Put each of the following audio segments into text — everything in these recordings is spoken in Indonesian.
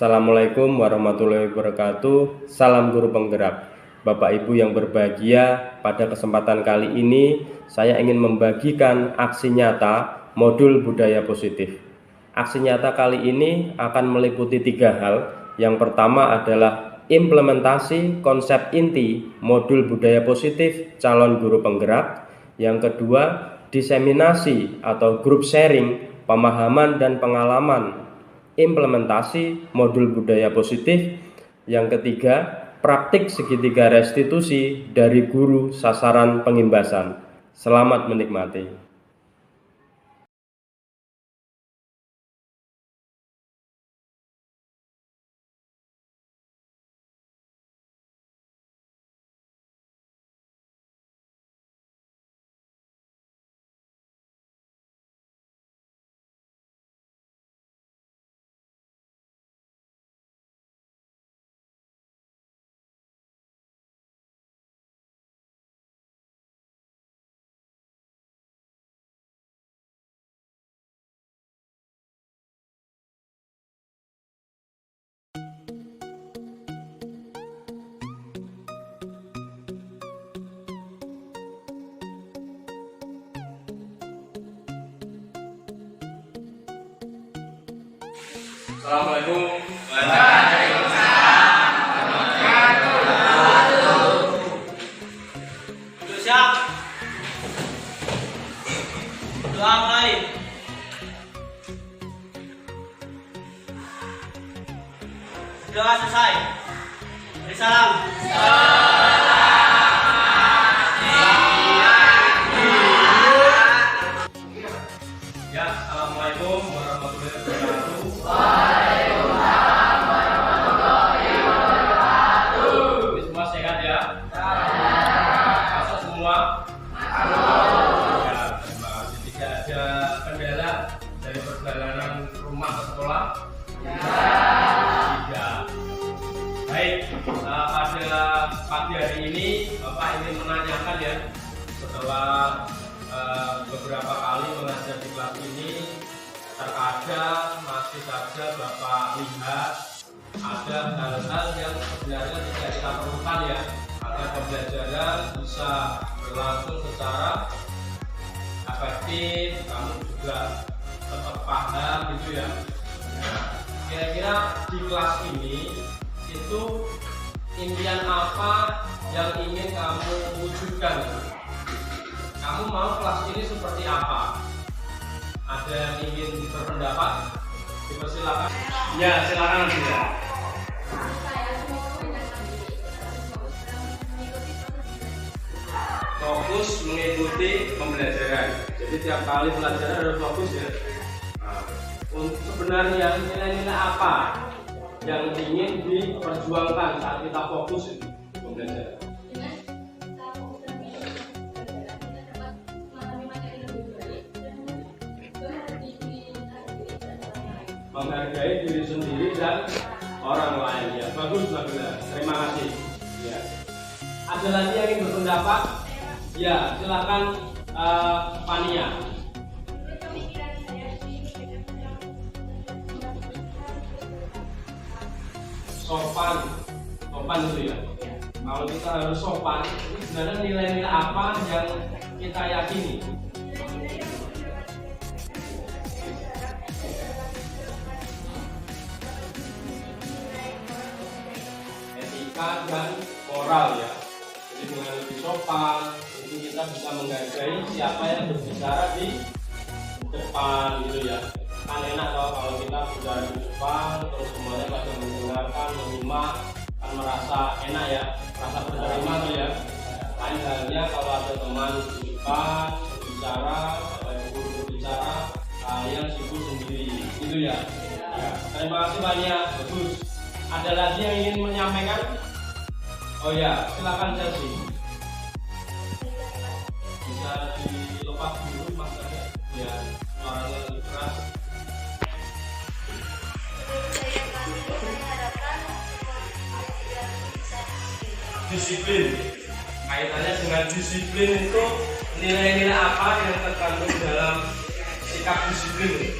Assalamualaikum warahmatullahi wabarakatuh. Salam guru penggerak. Bapak Ibu yang berbahagia, pada kesempatan kali ini saya ingin membagikan aksi nyata modul budaya positif. Aksi nyata kali ini akan meliputi 3 hal. Yang pertama adalah implementasi konsep inti modul budaya positif calon guru penggerak. Yang kedua, diseminasi atau group sharing pemahaman dan pengalaman implementasi modul budaya positif. Yang ketiga, praktik segitiga restitusi dari guru sasaran pengimbasan. Selamat menikmati. Assalamualaikum. Untuk siap. Doa mulai. Doa selesai. Beri salam. Ya, assalamualaikum warahmatullahi wabarakatuh. Dari perjalanan rumah ke sekolah? Tidak. Baik, pada pagi hari ini Bapak ingin menanyakan ya, setelah beberapa kali mengajar di kelas ini, terkadang masih saja Bapak lihat ada hal-hal yang sebenarnya tidak kita perlukan ya, agar pembelajaran bisa berlangsung secara efektif, kamu juga tetap paham gitu ya. Nah, kira-kira di kelas ini itu impian apa yang ingin kamu wujudkan? Kamu mau kelas ini seperti apa? Ada yang ingin berpendapat? Dipersilakan. Ya, silakan ya. Fokus mengikuti pembelajaran. Jadi tiap kali pelajaran harus fokus ya. Sebenarnya nilai-nilai apa yang ingin diperjuangkan saat kita fokus itu pembelajaran? Menghargai diri sendiri dan orang lain ya. Bagus, bagus. Terima kasih. Ya. Ada lagi yang ingin berpendapat? Ya, silakan Fania. Sopan itu ya. Kalau kita harus sopan, ini sebenarnya nilai-nilai apa yang kita yakini? Etika dan moral ya. Jadi dengan lebih sopan, itu kita bisa menghargai siapa yang berbicara di depan gitu ya. Kan enak kalau kita bicara di depan terus semuanya pada mendengarkan, menyimak, kan merasa enak ya, merasa berterima tuh ya. Lain halnya kalau ada teman di depan berbicara, ada guru berbicara, kalian sibuk sendiri gitu ya. Ya. Terima kasih banyak, bagus. Ada lagi yang ingin menyampaikan? Oh ya, silakan Chelsea. Bisa dilepas dulu maskernya, ya suaranya lebih keras. Disiplin. Kaitannya dengan disiplin itu nilai-nilai apa yang terkandung dalam sikap disiplin?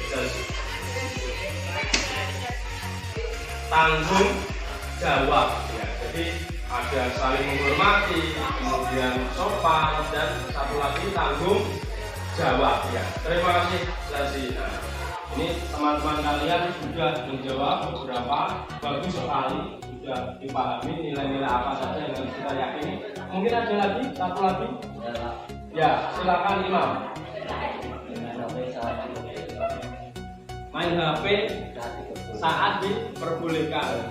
tanggung jawab ya. Jadi ada saling menghormati, kemudian sopan, dan satu lagi tanggung jawab ya. Terima kasih Lasi. Nah, ini teman-teman kalian sudah menjawab beberapa, bagus sekali, sudah dipahami nilai-nilai apa saja yang harus kita yakini. Mungkin ada lagi, satu lagi? Ya, silakan Imam. Main HP saat diperbolehkan.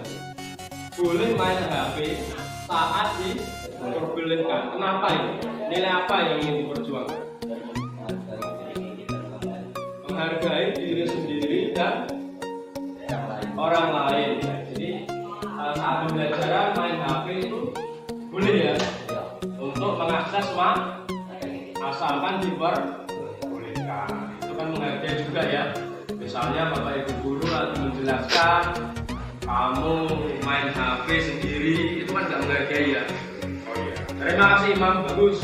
Boleh main HP saat diperbolehkan. Kenapa ini? Nilai apa yang ingin diperjuangkan? Menghargai diri sendiri dan orang lain. Jadi saat pembelajaran main HP itu boleh ya, untuk mengakses asalkan diperbolehkan. Itu kan menghargai juga ya. Misalnya Bapak Ibu guru lagi menjelaskan, kamu main HP sendiri, itu kan nggak menghargai ya. Oh iya. Terima kasih Imam, bagus.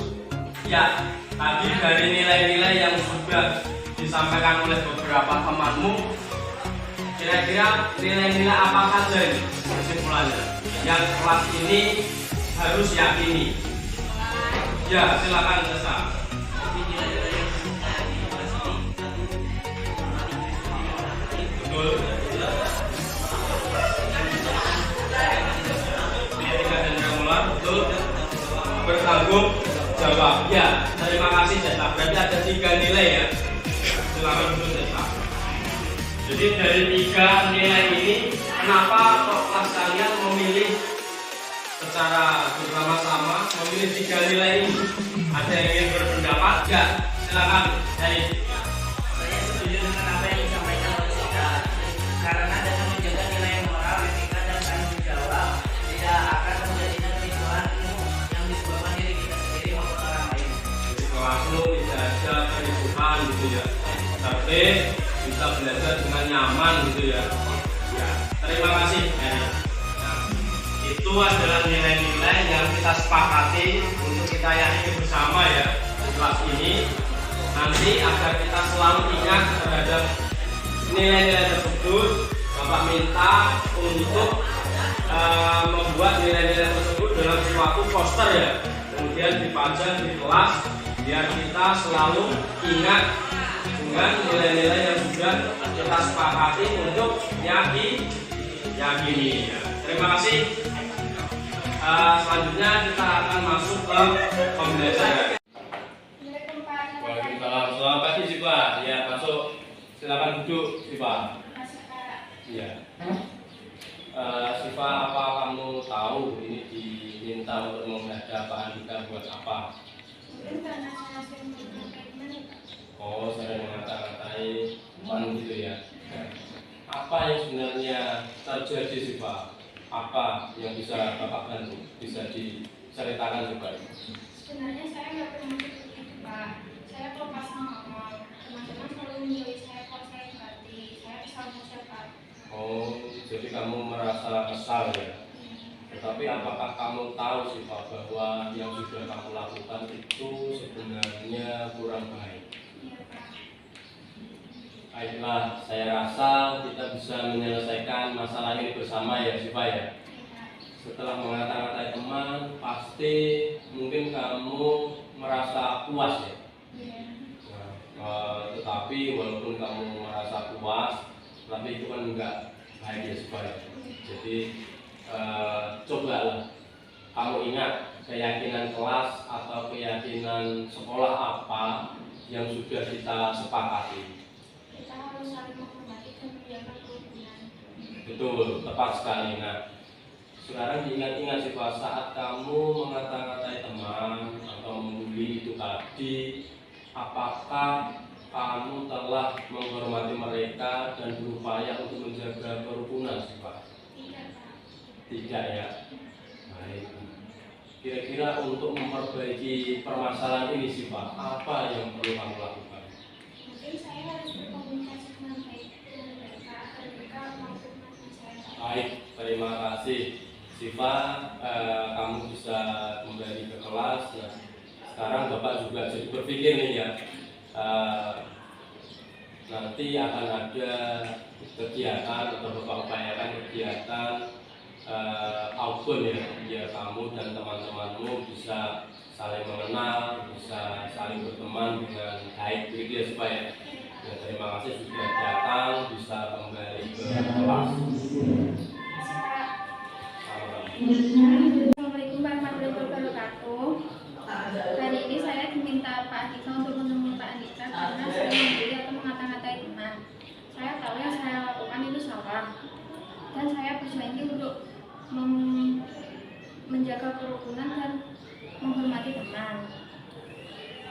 Ya, tadi dari nilai-nilai yang sudah disampaikan oleh beberapa temanmu, kira-kira nilai-nilai apa saja ini kesimpulannya yang kelas ini harus yakini? Ya, silakan Nesa. Betul. Etika dan grammar, betul. Bertanggung jawab. Ya, terima kasih Jasa. Berarti ada 3 nilai ya. Silakan dulu Jasa. Jadi dari 3 nilai ini, kenapa kok kelas kalian memilih secara bersama-sama memilih 3 nilai ini? Ada yang ingin berpendapat? Ya, silakan. Dari Saya setuju dengan apa yang disampaikan oleh Sika, karena dengan menjaga nilai moral, etika, dan tanggung jawab tidak akan terjadinya kericuhan yang disebabkan diri kita sendiri maupun orang lain. di kelasmu tidak ada kericuhan gitu ya, tapi bisa belajar dengan nyaman gitu ya. Ya, terima kasih. Nah, itu adalah nilai-nilai yang kita sepakati untuk kita yakini bersama ya di kelas ini. Nanti agar kita selalu ingat terhadap nilai-nilai tersebut, Bapak minta untuk membuat nilai-nilai tersebut dalam suatu poster ya, kemudian dipajang di kelas biar kita selalu ingat dengan nilai-nilai yang sudah kita sepakati untuk yakini ya. Terima kasih. Selanjutnya kita akan masuk ke pembelajaran. Waalaikumsalam. Selamat pagi Siva. Ya, masuk. Silakan duduk Siva. Iya. Siva, apa kamu tahu ini diminta untuk menghadap Pak Andika buat apa? Oh, sering mengata-ngatai teman gitu ya. Apa yang sebenarnya terjadi Siva? Apa yang bisa Bapak bantu? Bisa diceritakan juga? Sebenarnya saya nggak pernah seperti itu Pak. Saya kalau pas ngomong, teman-teman selalu menjauhi saya kalau saya berarti saya kesal siapa. Oh, jadi kamu merasa kesal ya? Tetapi apakah kamu tahu sih Pak bahwa yang sudah kamu lakukan itu sebenarnya kurang baik? Iya Pak. Baiklah, saya rasa kita bisa menyelesaikan masalah ini bersama ya Siva ya. Setelah mengata-ngatai teman, pasti mungkin kamu merasa puas ya. Iya. Tetapi walaupun kamu merasa puas, tapi itu kan enggak baik ya Siva ya. Jadi cobalah kamu ingat keyakinan kelas atau keyakinan sekolah apa yang sudah kita sepakati. Kita harus saling menghormati dan menjaga kerukunan. Betul, tepat sekali. Nah, sekarang diingat-ingat sih Pak, saat kamu mengata-ngatai teman atau membuli itu tadi, apakah kamu telah menghormati mereka dan berupaya untuk menjaga kerukunan sih Pak? Tidak Pak. Tidak ya. Baik. Kira-kira untuk memperbaiki permasalahan ini sih Pak, apa yang perlu kamu lakukan? Mungkin saya harus berkomunikasi dengan baik dengan mereka agar mereka mampu mengerti saya. Baik, terima kasih Siva, kamu bisa kembali ke kelas. Nah, sekarang Bapak juga jadi berpikir nih ya, nanti akan ada kegiatan atau Bapak upayakan kegiatan outbound ya, biar kamu dan teman-temanmu bisa saling mengenal, bisa saling berteman dengan baik begitu ya supaya ya, terima kasih sudah datang, bisa kembali ke kelas. Assalamualaikum warahmatullahi wabarakatuh. Hari ini saya diminta Pak Andika untuk menemui Pak Andika karena saya membeli atau mengata-ngatai teman. Saya tahu yang saya lakukan itu salah dan saya berjanji untuk menjaga kerukunan dan menghormati teman.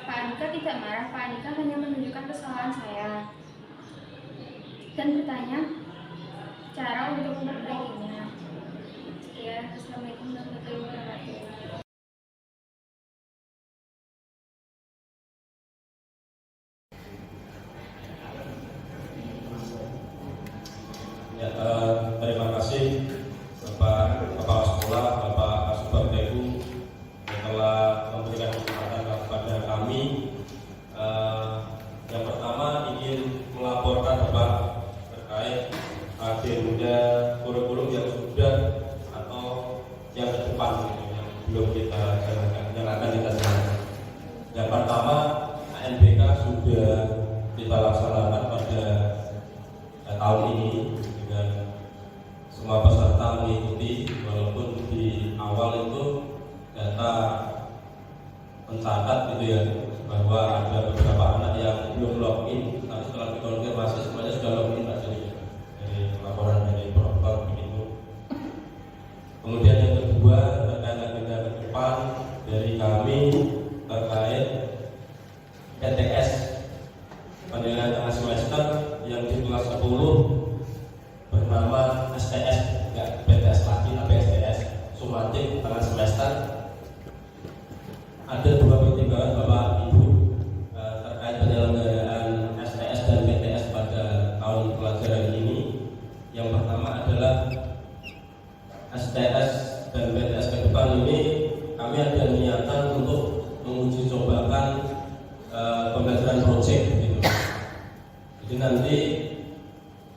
Pak Andika tidak marah, Pak Andika hanya menunjukkan kesalahan saya dan bertanya cara untuk memperbaikinya. Ya, Assalamualaikum warahmatullahi wabarakatuh. Ya, terima kasih Bapak Kepala Sekolah, Bapak Kasubag Ibu yang telah memberikan kesempatan kepada kami. Yang pertama ingin melaporkan Bapak terkait agenda kurikulum yang sudah atau yang ke depan yang belum kita jalankan, yang akan kita jalankan. Yang pertama, ANBK sudah kita laksanakan pada tahun ini dengan semua peserta mengikuti, walaupun di awal itu data mencatat gitu ya bahwa ada beberapa anak yang belum login, tapi setelah dikonfirmasi semuanya sudah login dari laporan dari protokol begitu. Kemudian yang kedua terkait agenda ke depan dari kami terkait PTS penilaian tengah semester yang di kelas 10 bernama STS, enggak PTS lagi tapi STS sumatif tengah semester. Ada dua pertimbangan Bapak Ibu terkait penyelenggaraan STS dan PTS pada tahun pelajaran ini. Yang pertama adalah STS dan PTS ke depan ini kami ada niatan untuk menguji cobakan pembelajaran proyek gitu. Jadi nanti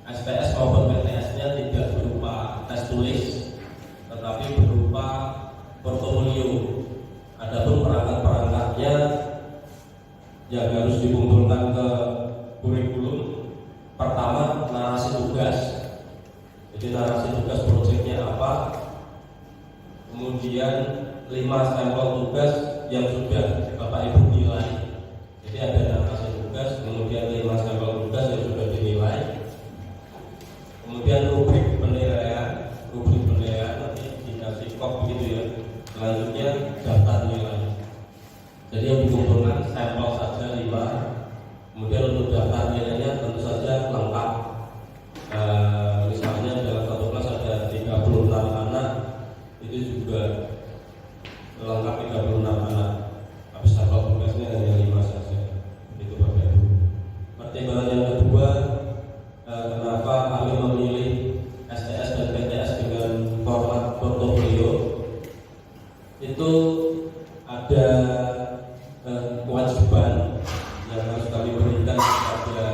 STS maupun PTS-nya tidak berupa tes tulis, tetapi berupa portofolio. Adapun perangkat-perangkatnya yang harus dikumpulkan ke kurikulum. Pertama, narasi tugas. Jadi narasi tugas proyeknya apa? Kemudian 5 sampel tugas yang sudah Bapak Ibu nilai. Jadi ada narasi tugas, kemudian 5 sampel tugas yang sudah dinilai. Kemudian rubrik penilaian nanti dikasih kop gitu ya. Selanjutnya daftar nilai. Jadi yang dikumpulkan sampel saja 5. Kemudian untuk daftar nilainya tentu saja lengkap. Misalnya dalam satu kelas ada 36 anak, itu juga lengkap 36 anak. Tapi sampel tugasnya hanya 5 saja. Itu Bapak Ibu. Pertimbangan yang kedua, kenapa kami memilih STS dan PTS dengan format portofolio? Itu ada kewajiban yang harus kami berikan kepada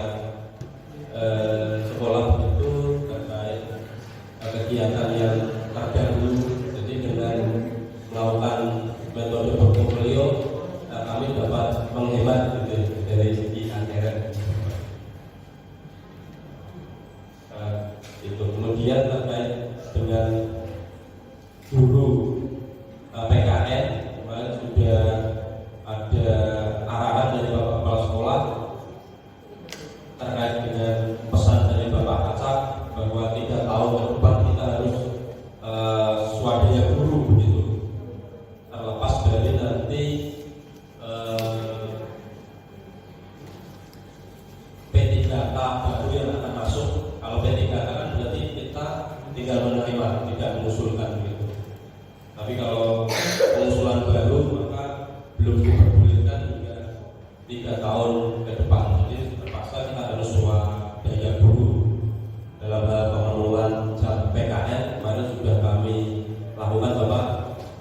sekolah itu terkait kegiatan yang terdahulu. Jadi dengan melakukan metode portofolio kami dapat menghemat dari segi anggaran. Itu kemudian terkait dengan guru PKN, kemarin sudah ada arahan dari Bapak Kepala Sekolah terkait dengan pesan dari Bapak Acak bahwa 3 tahun ke depan kita harus swadaya guru begitu, terlepas dari nanti P3K baru yang akan masuk. Kalau P3K kan berarti kita tinggal menerima, tidak mengusulkan gitu. Tapi kalau pengusulan baru maka belum diperbolehkan hingga 3 tahun ke depan. Jadi terpaksa kita harus swadaya guru. Dalam hal pemenuhan jam PKN kemarin sudah kami lakukan Bapak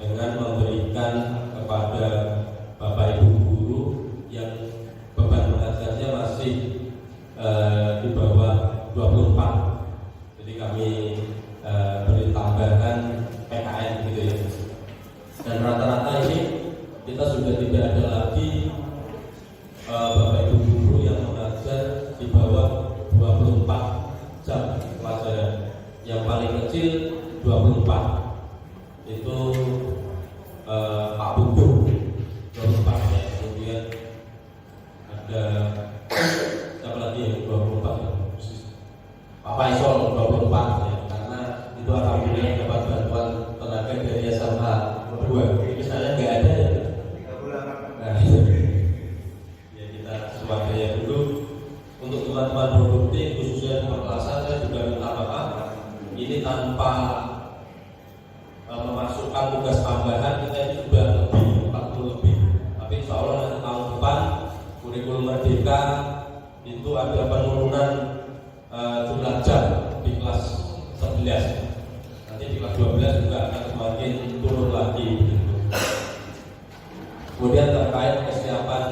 dengan memberikan kepada Bapak Ibu guru yang beban mengajarnya masih sudah tidak ada lagi Bapak Ibu guru yang mengajar di bawah 24 jam pelajaran. Yang paling kecil 24 itu Pak Budu 24 ya. Kemudian ada siapa lagi yang 24 Pak Faisal 24 ya. Karena itu alhamdulillah dapat bantuan tenaga dari SMA 2. Misalnya nggak ada ya. Nah, ya kita swadaya dulu. Untuk teman-teman produktif khususnya di kelas saya juga minta maaf. Ini tanpa memasukkan tugas tambahan, kita ini sudah lebih 40 lebih. Tapi insya Allah nanti tahun depan kurikulum merdeka itu ada penurunan jumlah jam di kelas 11. Nanti di kelas 12 juga akan semakin turun lagi. Kemudian terkait kesiapan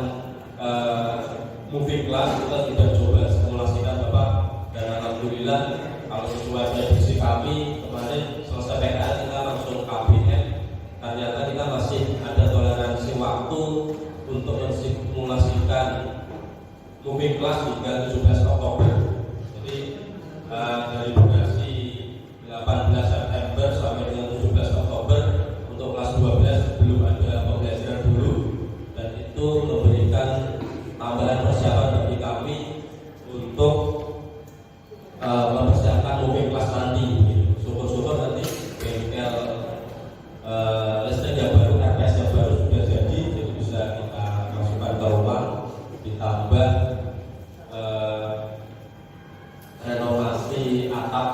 moving class, kita sudah coba simulasikan Bapak, dan alhamdulillah kalau sesuai prediksi kami kemarin selesai PKL kita langsung KBM. Ternyata kita masih ada toleransi waktu untuk mensimulasikan moving class hingga 17 Oktober. Jadi dari durasi 18 September sampai dengan 17 Oktober untuk kelas 12 belum ada pembelajaran dulu, dan itu memberikan tambahan persiapan bagi kami untuk mempersiapkan moving class nanti. Syukur-syukur nanti bengkel listrik yang baru, RPS yang baru sudah jadi bisa kita masukkan ke rumah, ditambah renovasi atap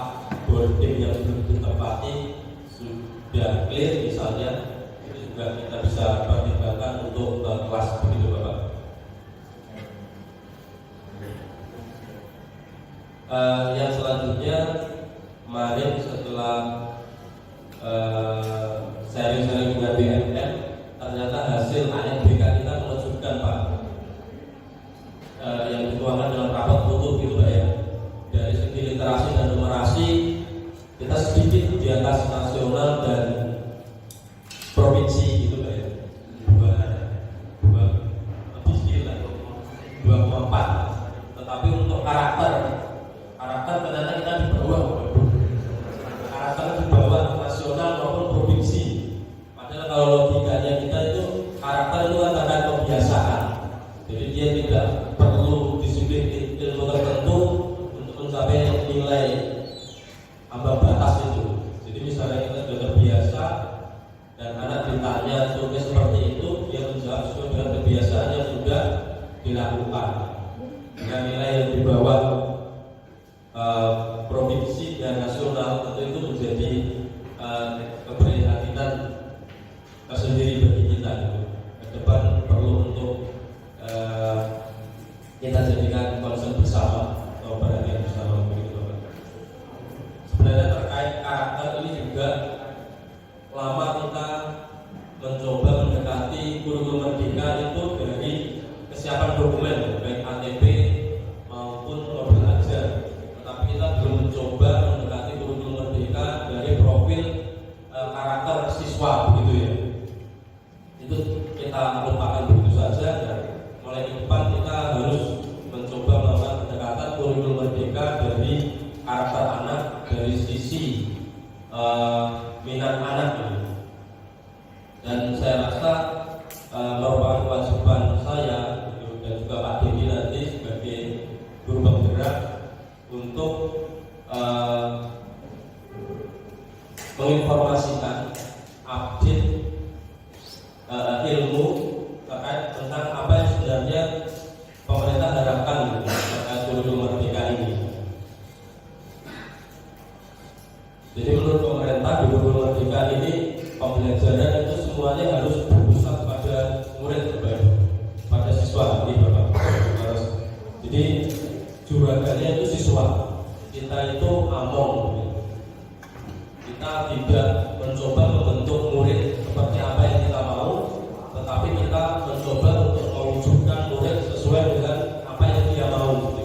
boarding yang belum ditempati sudah clear misalnya, itu juga kita bisa pertimbangkan untuk kelas begitu Bapak. Yang selanjutnya kemarin setelah sharing-sharing dengan BNN, ternyata hasil ANBK kita mengejutkan Pak. Yang dituangkan dalam rapat tutup itu Pak ya. Dari segi literasi dan numerasi kita sedikit di atas nasional dan provinsi gitu Pak ya. Dua lebih sedikit lah, 2,4. Tetapi untuk karakter ternyata kita di bawah. Karakter di bawah nasional maupun provinsi. Padahal kalau logikanya kita itu karakter itu adalah kebiasaan. Jadi dia tidak perlu disiplin ilmu tertentu untuk mencapai nilai ambang batas itu. Jadi misalnya kita sudah terbiasa dan anak ditanya tulis seperti itu, dia menjawab sesuai dengan kebiasaan yang sudah dilakukan. Dengan nilai yang di bawah provinsi dan nasional, tentu itu menjadi keprihatinan tersendiri bagi kita. Ke depan perlu untuk kita jadikan concern bersama atau perhatian bersama begitu Bapak. Sebenarnya terkait karakter ini juga lama kita mencoba mendekati kurikulum merdeka itu dari kesiapan dokumen baik ATP maupun modul ajar. Tetapi kita belum mencoba mendekati kurikulum merdeka dari profil karakter siswa begitu ya. Itu kita lupakan begitu saja, dan mulai di depan kita harus mencoba melakukan pendekatan kurikulum merdeka dari karakter anak, dari sisi minat anak ini. Dan saya rasa merupakan kewajiban saya dan juga Pak Deni nanti sebagai guru penggerak untuk menginformasikan update ilmu terkait tentang apa yang sebenarnya pemerintah harapkan terkait kurikulum merdeka ini. Jadi menurut pemerintah di kurikulum merdeka ini pembelajaran itu semuanya harus berpusat pada murid terbaik, pada siswa ini Bapak. Jadi juragannya itu siswa. Kita itu among. Kita tidak mencoba membentuk murid seperti apa yang kita mau, tetapi kita mencoba untuk mewujudkan murid sesuai dengan apa yang dia mau.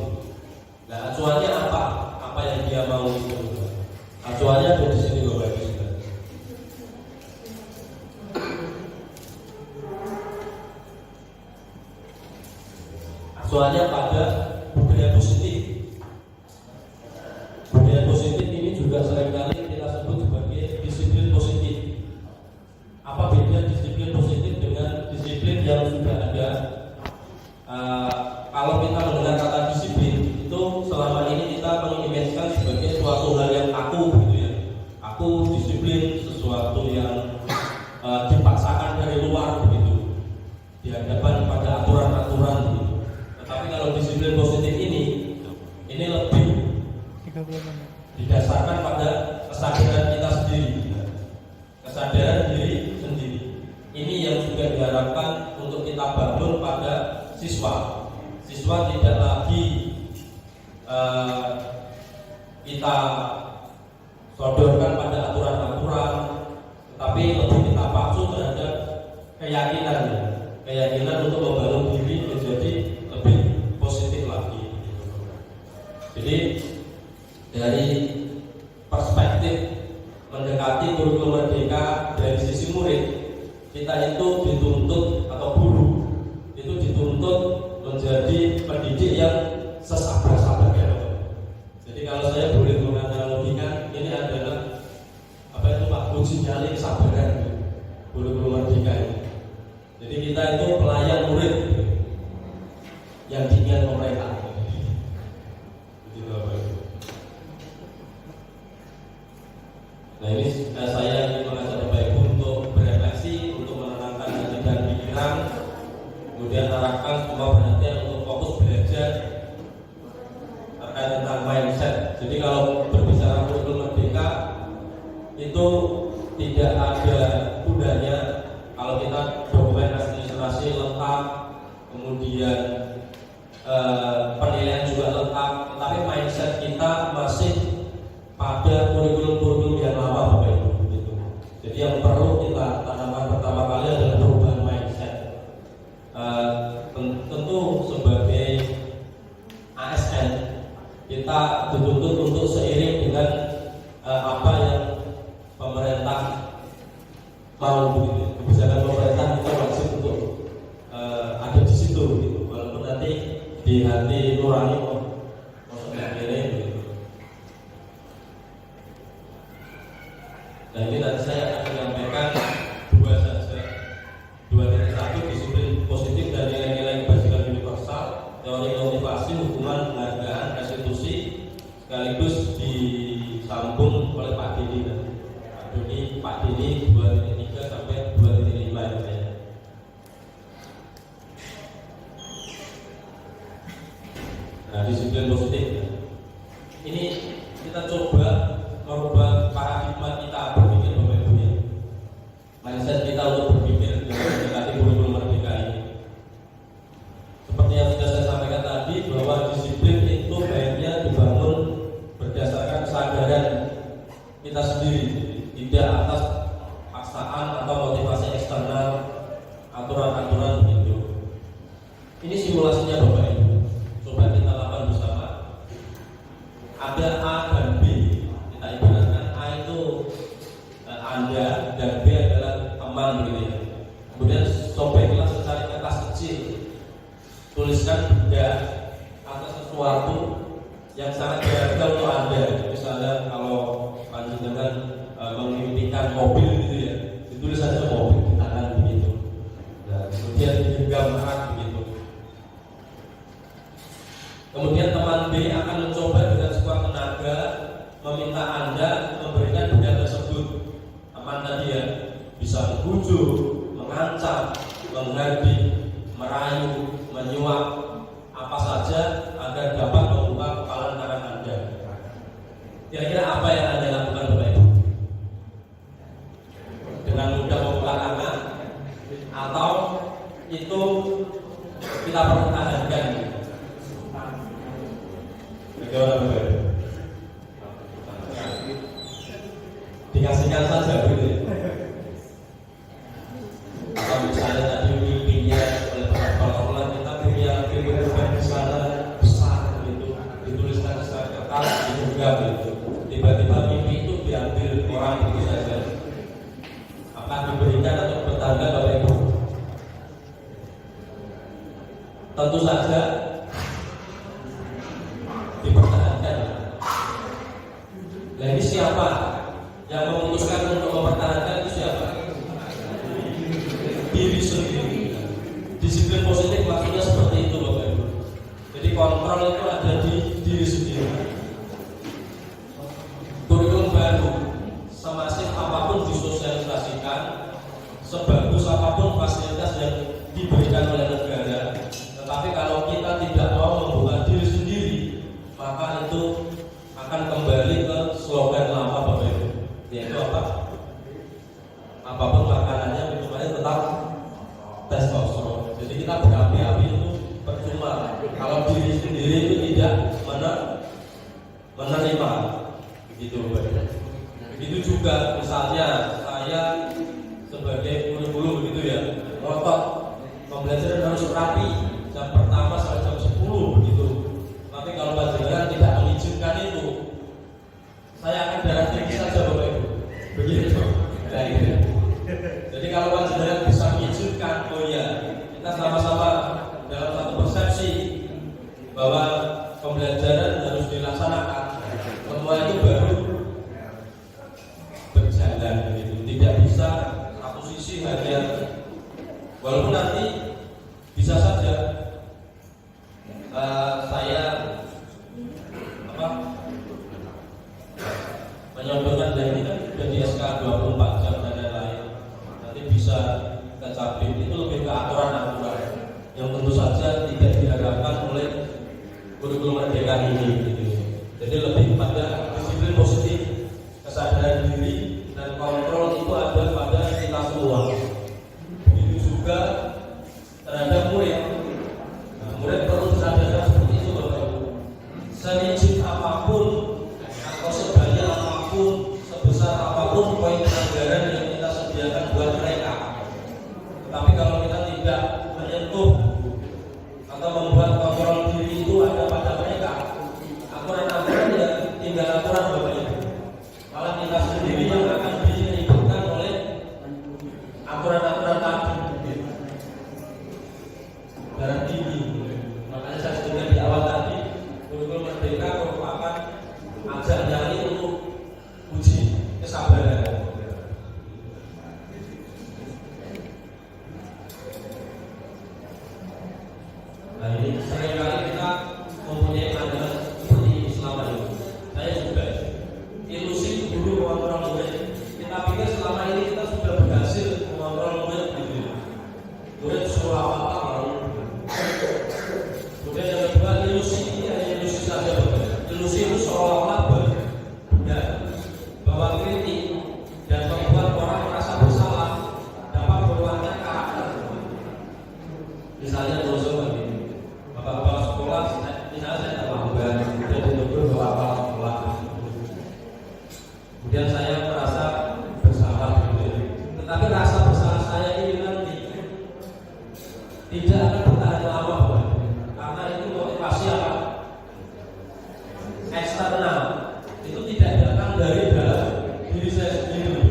Nah, acuannya apa? Apa yang dia mau itu. Acuannya ada di sini Bapak Ibu. acuannya pada budaya positif. Budaya positif ini juga seringkali kita sebut sebagai disiplin positif. Apa beda disiplin positif dengan disiplin yang sudah ada? Kalau kita mendengar kata disiplin itu selama ini kita mengimajinkan sebagai suatu hal yang kaku gitu ya. Aku disiplin sesuatu yang dipaksakan dari luar begitu, di hadapan pada aturan-aturan gitu. Tetapi kalau disiplin positif ini lebih didasarkan pada kesadaran kita sendiri, kesadaran diri sendiri. Ini yang juga diharapkan untuk kita bangun pada siswa. Siswa tidak lagi kita sodorkan pada aturan-aturan, tetapi lebih kita pacu terhadap keyakinan untuk membangun diri menjadi lebih positif lagi. Jadi dari perspektif mendekati kurikulum merdeka dari sisi murid, kita itu dituntut atau guru itu dituntut menjadi pendidik yang sesabar-sabarnya. Jadi kalau saya boleh menganalogikan, ini adalah apa itu Pak uji nyali kesabaran kurikulum merdeka ini. Jadi kita itu pelayan murid yang diingat pemerintah. Nah ini saya ingin mengajak Bapak Ibu untuk berefleksi, untuk menenangkan hati dan pikiran, kemudian arahkan semua perhatian untuk fokus belajar terkait tentang mindset. Jadi kalau berbicara kurikulum merdeka itu tidak ada gunanya kalau kita dokumen administrasi lengkap, kemudian penilaian juga lengkap, tetapi mindset kita masih pada kurikulum-kurikulum yang lama Bapak Ibu gitu. Jadi yang perlu kita tanamkan pertama kali adalah perubahan mindset. Tentu sebagai ASN kita dituntut untuk seiring dengan apa yang pemerintah mau begitu. Kebijakan pemerintah kita wajib untuk ada di situ gitu. Walaupun nanti di hati nurani mau sebenarnya gitu. Nah ini tadi saya akan menyampaikan dua saja, 2.1 disiplin positif dan nilai-nilai kebajikan universal, teori motivasi, hukuman, penghargaan, restitusi, sekaligus disambung oleh Pak Dini. Pak Dini 2.3 sampai 2.5 ya. Nah disiplin positif ya. Ini kita coba merubah paradigma kita berpikir Bapak Ibu ya. Mindset kita untuk berpikir mendekati kurikulum merdeka ini. Seperti yang sudah saya sampaikan tadi, bahwa disiplin itu baiknya dibangun berdasarkan kesadaran kita sendiri, tidak atas paksaan atau motivasi eksternal, aturan-aturan begitu. Ini simulasinya Bapak Ibu. Coba kita lakukan bersama. Ada A dan B. Kita ibaratkan A itu Anda dan B adalah teman begitu ya. Kemudian sobeklah secari kertas kecil, tuliskan benda atau sesuatu yang sangat berharga untuk Anda. Misalnya kalau panjenengan mengimpikan mobil gitu ya, ditulis saja mobil di tangan begitu. Nah, kemudian digenggam erat begitu. Kemudian teman B akan mencoba dengan sekuat tenaga meminta Anda memberikan benda tersebut. Teman tadi ya bisa membujuk, mengancam, menghardik, merayu, menyuap, apa saja agar dapat membuka kepalan tangan Anda. Kira-kira apa yang Anda lakukan Bapak Ibu? Dengan mudah membuka tangan, atau itu kita pertahankan? Bagaimana Bapak Ibu? Dikasihkan saja gitu. Atau misalnya tadi mimpinya oleh para kita mimpi besar gitu, dituliskan secara kertas, digenggam gitu. Tiba-tiba mimpi itu diambil orang begitu saja. Akan diberikan atau bertangga Bapak Ibu? Tentu saja diri sendiri. Disiplin positif maksudnya seperti itu Bapak Ibu. Jadi kontrol itu ada di diri sendiri. Kurikulum baru semasif apapun disosialisasikan, sebagus apapun fasilitas yang diberikan oleh negara, tetapi kalau kita tidak mau membuka diri sendiri, maka itu akan kembali ke slogan lama Bapak Ibu, yaitu apa? Apapun makanannya, minumannya tetap testosteron. Jadi kita berapi-api itu percuma kalau diri sendiri itu tidak menerima, begitu Bapak. Begitu juga misalnya saya sebagai guru begitu ya, ngotot pembelajaran harus rapi jam pertama sampai jam 10 begitu. Tapi kalau pelajaran tidak mengizinkan itu, saya akan darah tinggi saja Bapak Ibu. Begitu. Jadi kalau pelajaran bisa mengizinkan, oh ya kita sama-sama dalam satu persepsi bahwa pembelajaran harus dilaksanakan, semua itu baru berjalan begitu. Tidak bisa satu sisi hanya, walaupun nanti bisa saja saya menyodorkan dan ini kan sudah di SK 24 jam dan lain-lain, nanti bisa ke Capim, itu lebih ke aturan-aturan yang tentu saja tidak diharapkan oleh kurikulum merdeka ini gitu. Jadi lebih pada disiplin positif, kesadaran diri dan kontrol itu ada pada kita semua. Begitu juga terhadap murid. Nah, murid perlu disadarkan seperti itu Bapak Ibu. Selicin apapun atau sebanyak apapun, sebesar apapun poin anggaran yang kita sediakan buat mereka, tetapi kalau kita tidak menyentuh atau membuat kontrol diri itu ada pada mereka, aturan-aturan ya tinggal aturan Bapak Ibu. Malah kita sendiri yang akan diributkan oleh aturan-aturan tadi. Darah tinggi. Makanya saya sebutkan di awal tadi, kurikulum merdeka merupakan ajang nyali untuk uji kesabaran. Nah ini seringkali kita mempunyai pandangan seperti ini selama ini. Saya juga ilusi guru mengontrol murid. Kita pikir selama ini kita sudah berhasil mengontrol murid gitu. Murid suruh apa-apa mau. Kemudian yang kedua, ilusi ini hanya ilusi saja Bapak. Ilusi itu seolah-olah benar bahwa kritik dan membuat orang merasa bersalah dapat meruangkan karakter. Misalnya dosen begini, bapak-bapak sekolah, misalnya saya tak bangga, kemudian ditegur bapak-bapak sekolah. Kemudian saya merasa bersalah gitu. Tetapi rasa bersalah saya ini nanti tidak akan bertahan lama Bapak. Karena itu motivasi apa? Eksternal. Itu tidak datang dari dalam diri saya sendiri.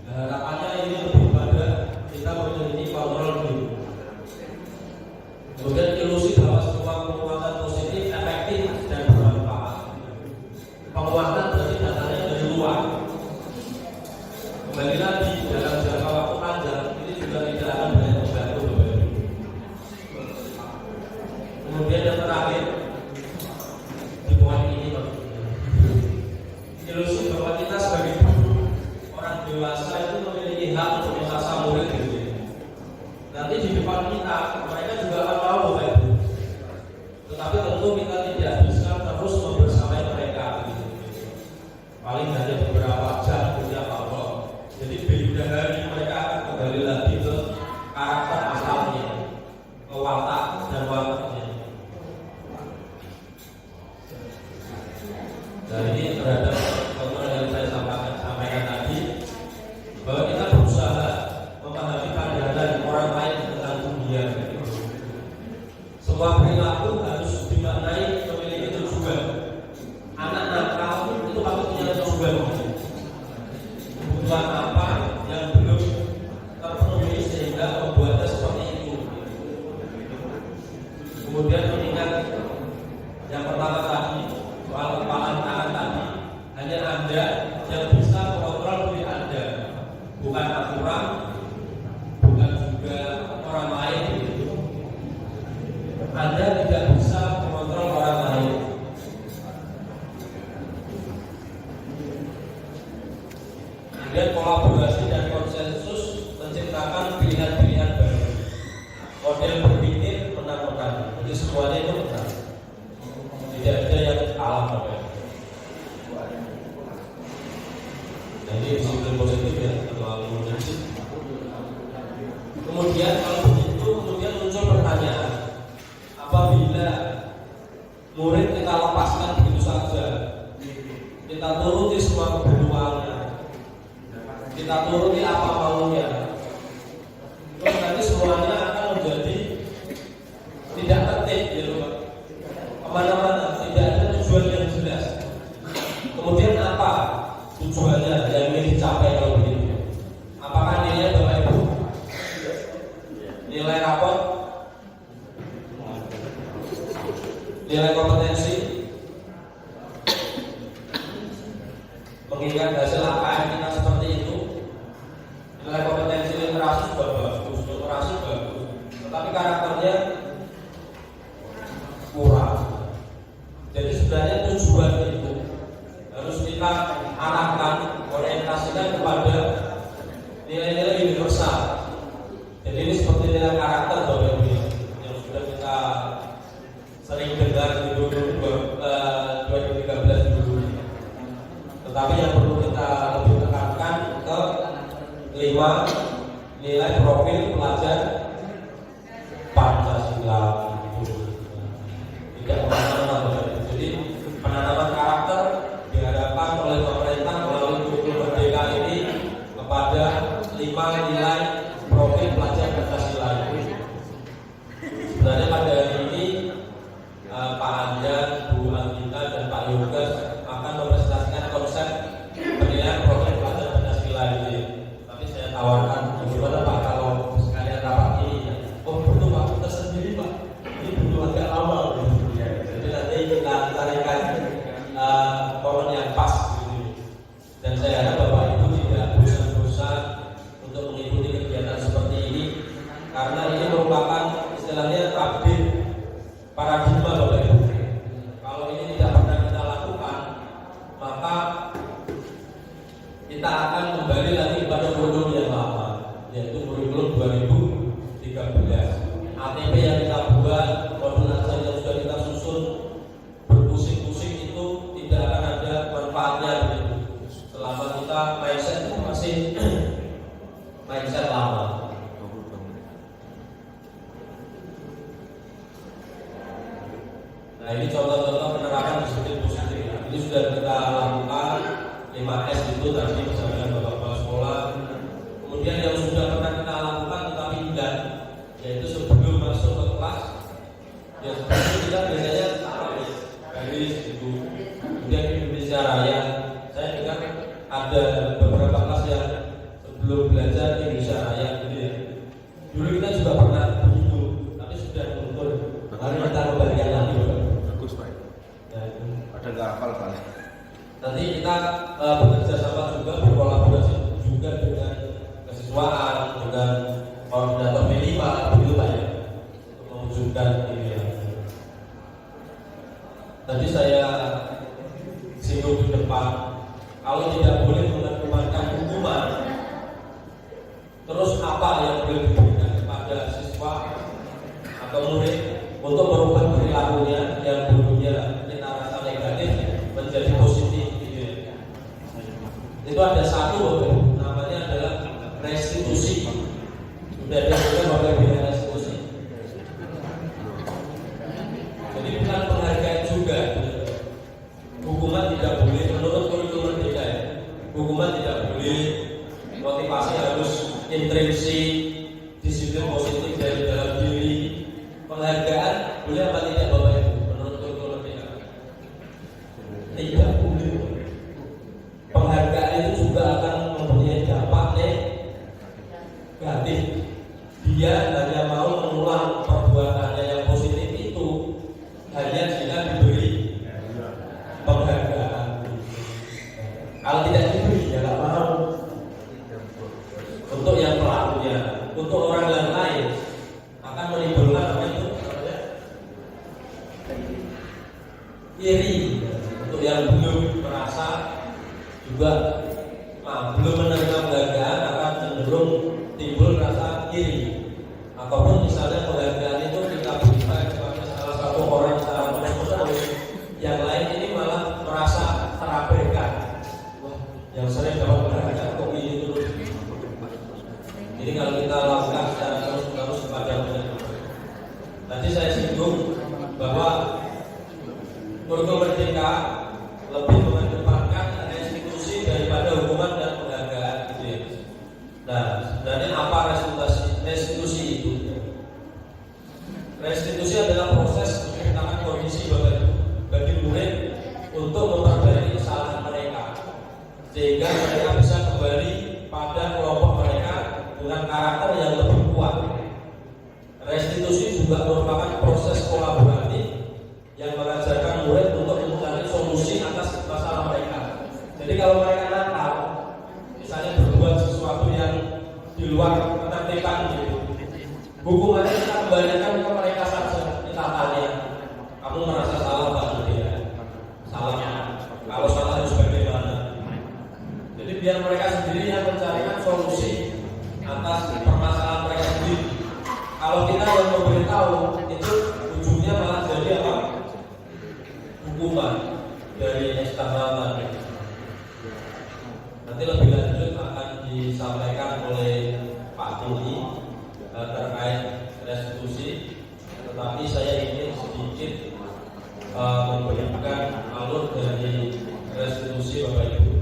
Nah, harapannya ini lebih pada kita memiliki kontrol diri. model berpikir menang-menang. Jadi semuanya itu menang. Tidak ada yang kalah Bapak Ibu. Nah, ini disiplin positif ya, terlalu negatif. Kemudian kalau begitu kemudian muncul pertanyaan, apabila murid kita lepaskan begitu saja, kita turuti semua kebutuhannya, kita turuti apa maunya, terus nanti semuanya akan menjadi tidak tertib gitu Pak. Kemana-mana tidak ada tujuan yang jelas. Kemudian apa tujuannya yang ingin dicapai kalau begitu? Apakah nilai Bapak Ibu? Nilai rapor? Nilai kompetensi? Mengingat hasil AKM kita seperti itu, nilai kompetensi literasi juga bagus, literasi bagus, tetapi karakternya kurang. Jadi sebenarnya tujuan itu harus kita arahkan, orientasikan kepada nilai-nilai universal. Jadi ini seperti nilai karakter Bapak Ibu yang sudah kita sering dengar di 2013 dulu. Tetapi yang perlu kita lebih tekankan ke 5 nilai profil pelajar Pancasila. Tidak kemana-mana. Jadi penanaman karakter diharapkan oleh pemerintah melalui kurikulum merdeka ini kepada 5 nilai profil pelajar Pancasila. Sebenarnya pada hari ini Pak Anjan, Bu Anggita, dan Pak Yoga akan mempresentasikan konsep penilaian profil pelajar Pancasila ini. Tapi saya tawarkan, bagaimana Pak kalau sekalian rapat ini? Oh butuh waktu tersendiri Pak. Ini butuh agak lama. Jadi nanti kita carikan momen yang pas. Dan saya harap Bapak Ibu tidak bosan-bosan untuk mengikuti kegiatan seperti ini, karena ini merupakan istilahnya update paradigma Bapak Ibu. Kalau ini tidak pernah kita lakukan, maka kita akan kembali lagi pada kurikulum yang lama, yaitu kurikulum 2013. ATP yang kita buat, modul ajar yang sudah kita susun, berpusing-pusing itu tidak akan ada manfaatnya begitu. Selama kita mindset itu masih mindset lama. Nah ini contoh-contoh penerapan disiplin positif. Ini sudah kita lakukan 5S itu tadi bersama dengan Bapak Kepala Sekolah. Kemudian yang sudah pernah kita lakukan tetapi tidak, yaitu sebelum masuk ke kelas, ya sebelum kita biasanya garis itu. Kemudian di Indonesia Raya, saya dengar ada beberapa kelas yang sebelum belajar di Indonesia Raya gitu ya. Dulu kita juga pernah begitu, tapi sudah luntur. Mari kita kembalikan lagi Bapak. Bagus Pak. Ya, Ada nggak hafal Pak? nanti kita bekerja sama juga, berkolaborasi juga dengan kesiswaan, dengan koordinator B5 begitu Pak ya, untuk mewujudkan ini ya. Tadi saya singgung di depan, kalau tidak boleh mengakibatkan hukuman, terus apa yang boleh diberikan kepada siswa atau murid untuk merubah perilakunya yang dulunya kita rasa negatif menjadi positif gitu ya. Itu ada satu namanya adalah restitusi. Sudah ada juga Bapak Ibu restitusi. Jadi bukan penghargaan juga. Hukuman tidak boleh menurut kurikulum merdeka ya. Hukuman tidak boleh, motivasi harus intrinsik, disiplin positif dari dalam diri. Penghargaan boleh apa tidak Bapak Ibu menurut kurikulum merdeka? Tidak boleh. Penghargaan itu juga akan mempunyai dampak negatif. Dia hanya mau mengulang perbuatannya yang positif itu hanya jika diberi penghargaan. Kalau tidak diberi, ya nggak mau. Untuk yang pelakunya, untuk orang yang lain akan menimbulkan apa itu? Iri. Untuk yang belum merasa juga belum menerima penghargaan akan cenderung timbul rasa iri. Apapun misalnya penghargaan restitusi itu. Restitusi adalah proses menciptakan kondisi bagi murid untuk memperbaiki kesalahan mereka, sehingga mereka bisa kembali pada kelompok mereka dengan karakter yang lebih kuat. Restitusi juga merupakan proses kolaboratif yang mengajarkan murid untuk mencari solusi atas masalah mereka. Jadi kalau mereka nakal, misalnya berbuat sesuatu yang di luar ketertiban gitu, hukumannya kita kembalikan ke mereka saja. Kita tanya, kamu merasa salah apa tidak? Salahnya, kalau salah harus bagaimana? Jadi biar mereka sendiri yang mencarikan solusi atas permasalahan mereka sendiri. Kalau kita yang memberitahu, itu ujungnya malah jadi apa? Hukuman dari eksternal. Nanti lebih lanjut akan disampaikan oleh Pak Tuli terkait restitusi, tetapi saya ingin sedikit memberikan alur dari restitusi Bapak Ibu.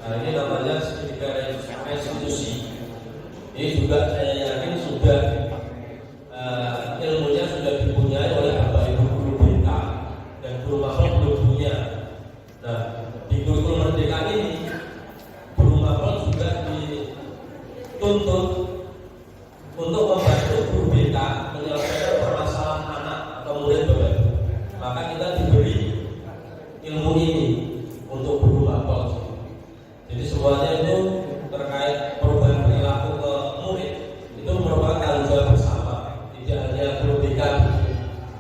Nah, ini namanya segitiga restitusi. Ini juga saya yakin sudah ilmunya sudah dipunyai oleh Bapak Ibu guru BK dan guru mapel belum punya. Nah, di kurikulum merdeka ini guru mapel juga dituntut untuk membantu guru BK menyelesaikan permasalahan anak atau murid Bapak Ibu. Maka kita diberi ilmu ini untuk guru mapel. Jadi semuanya itu terkait perubahan perilaku ke murid itu merupakan tanggung jawab bersama. Tidak hanya guru BK,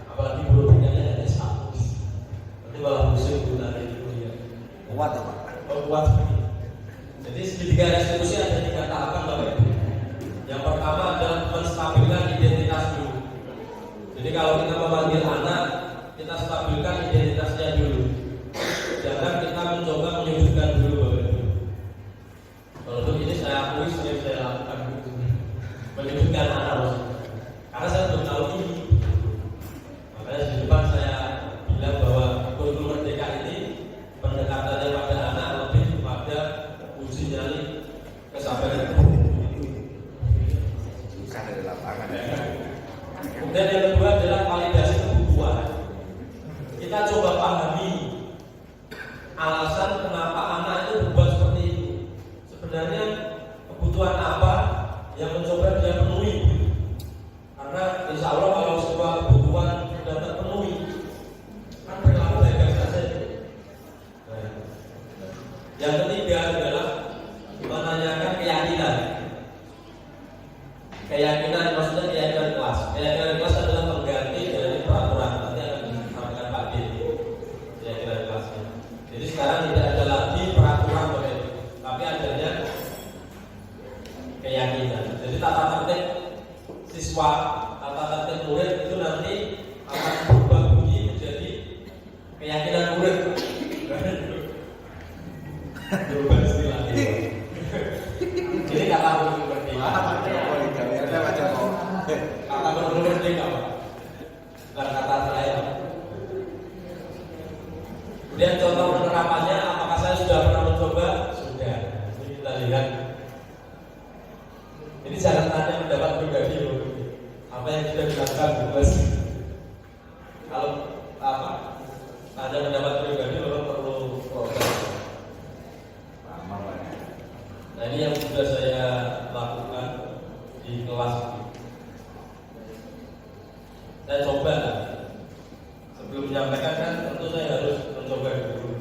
apalagi guru BK-nya hanya satu. Nanti malah musim guna itu ya. Kuat apa? Kuat. Jadi segitiga restitusi ada 3 tahapan Bapak Ibu. Yang pertama adalah menstabilkan identitas dulu. Jadi kalau kita memanggil anak, kita stabilkan identitasnya dulu. Jangan kita mencoba menyudutkan dulu Bapak Ibu. Walaupun ini saya akui sering saya lakukan menyudutkan anak, karena saya belum tahu ini. Makanya di depan saya bilang bahwa kurikulum merdeka ini pendekatannya pada anak lebih pada uji nyali kesabaran. Susah dari lapangan. Kemudian yang kedua adalah validasi kebutuhan. Kita coba pahami alasan kenapa anak itu berbuat seperti itu. Sebenarnya kebutuhan apa yang mencoba dia penuhi? Karena insya Allah kalau semua kebutuhan sudah terpenuhi, kan perilaku baik-baik saja. Nah, yang ketiga adalah menanyakan keyakinan. Keyakinan maksudnya keyakinan kelas. Keyakinan kelas adalah pengganti dari peraturan. Nanti akan disampaikan Pak D. Keyakinan kelasnya. Jadi sekarang tidak ada lagi peraturan, tapi adanya keyakinan. Jadi tata tertib siswa, tata tertib murid itu nanti akan berubah bunyi menjadi keyakinan murid. Berubah istilah. Ini kata kurikulum merdeka. Kata kurikulum merdeka, Pak. Bukan kata saya. Kemudian contoh penerapannya, apakah saya sudah pernah mencoba? Sudah. Ini kita lihat. Ini jangan tanya pendapat pribadi loh. Apa yang sudah dilakukan bebas. Kalau apa? Tanya pendapat pribadi orang perlu proses. Nah ini yang sudah saya lakukan di kelas. Saya coba. Sebelum menyampaikan kan tentu saya harus mencoba dulu.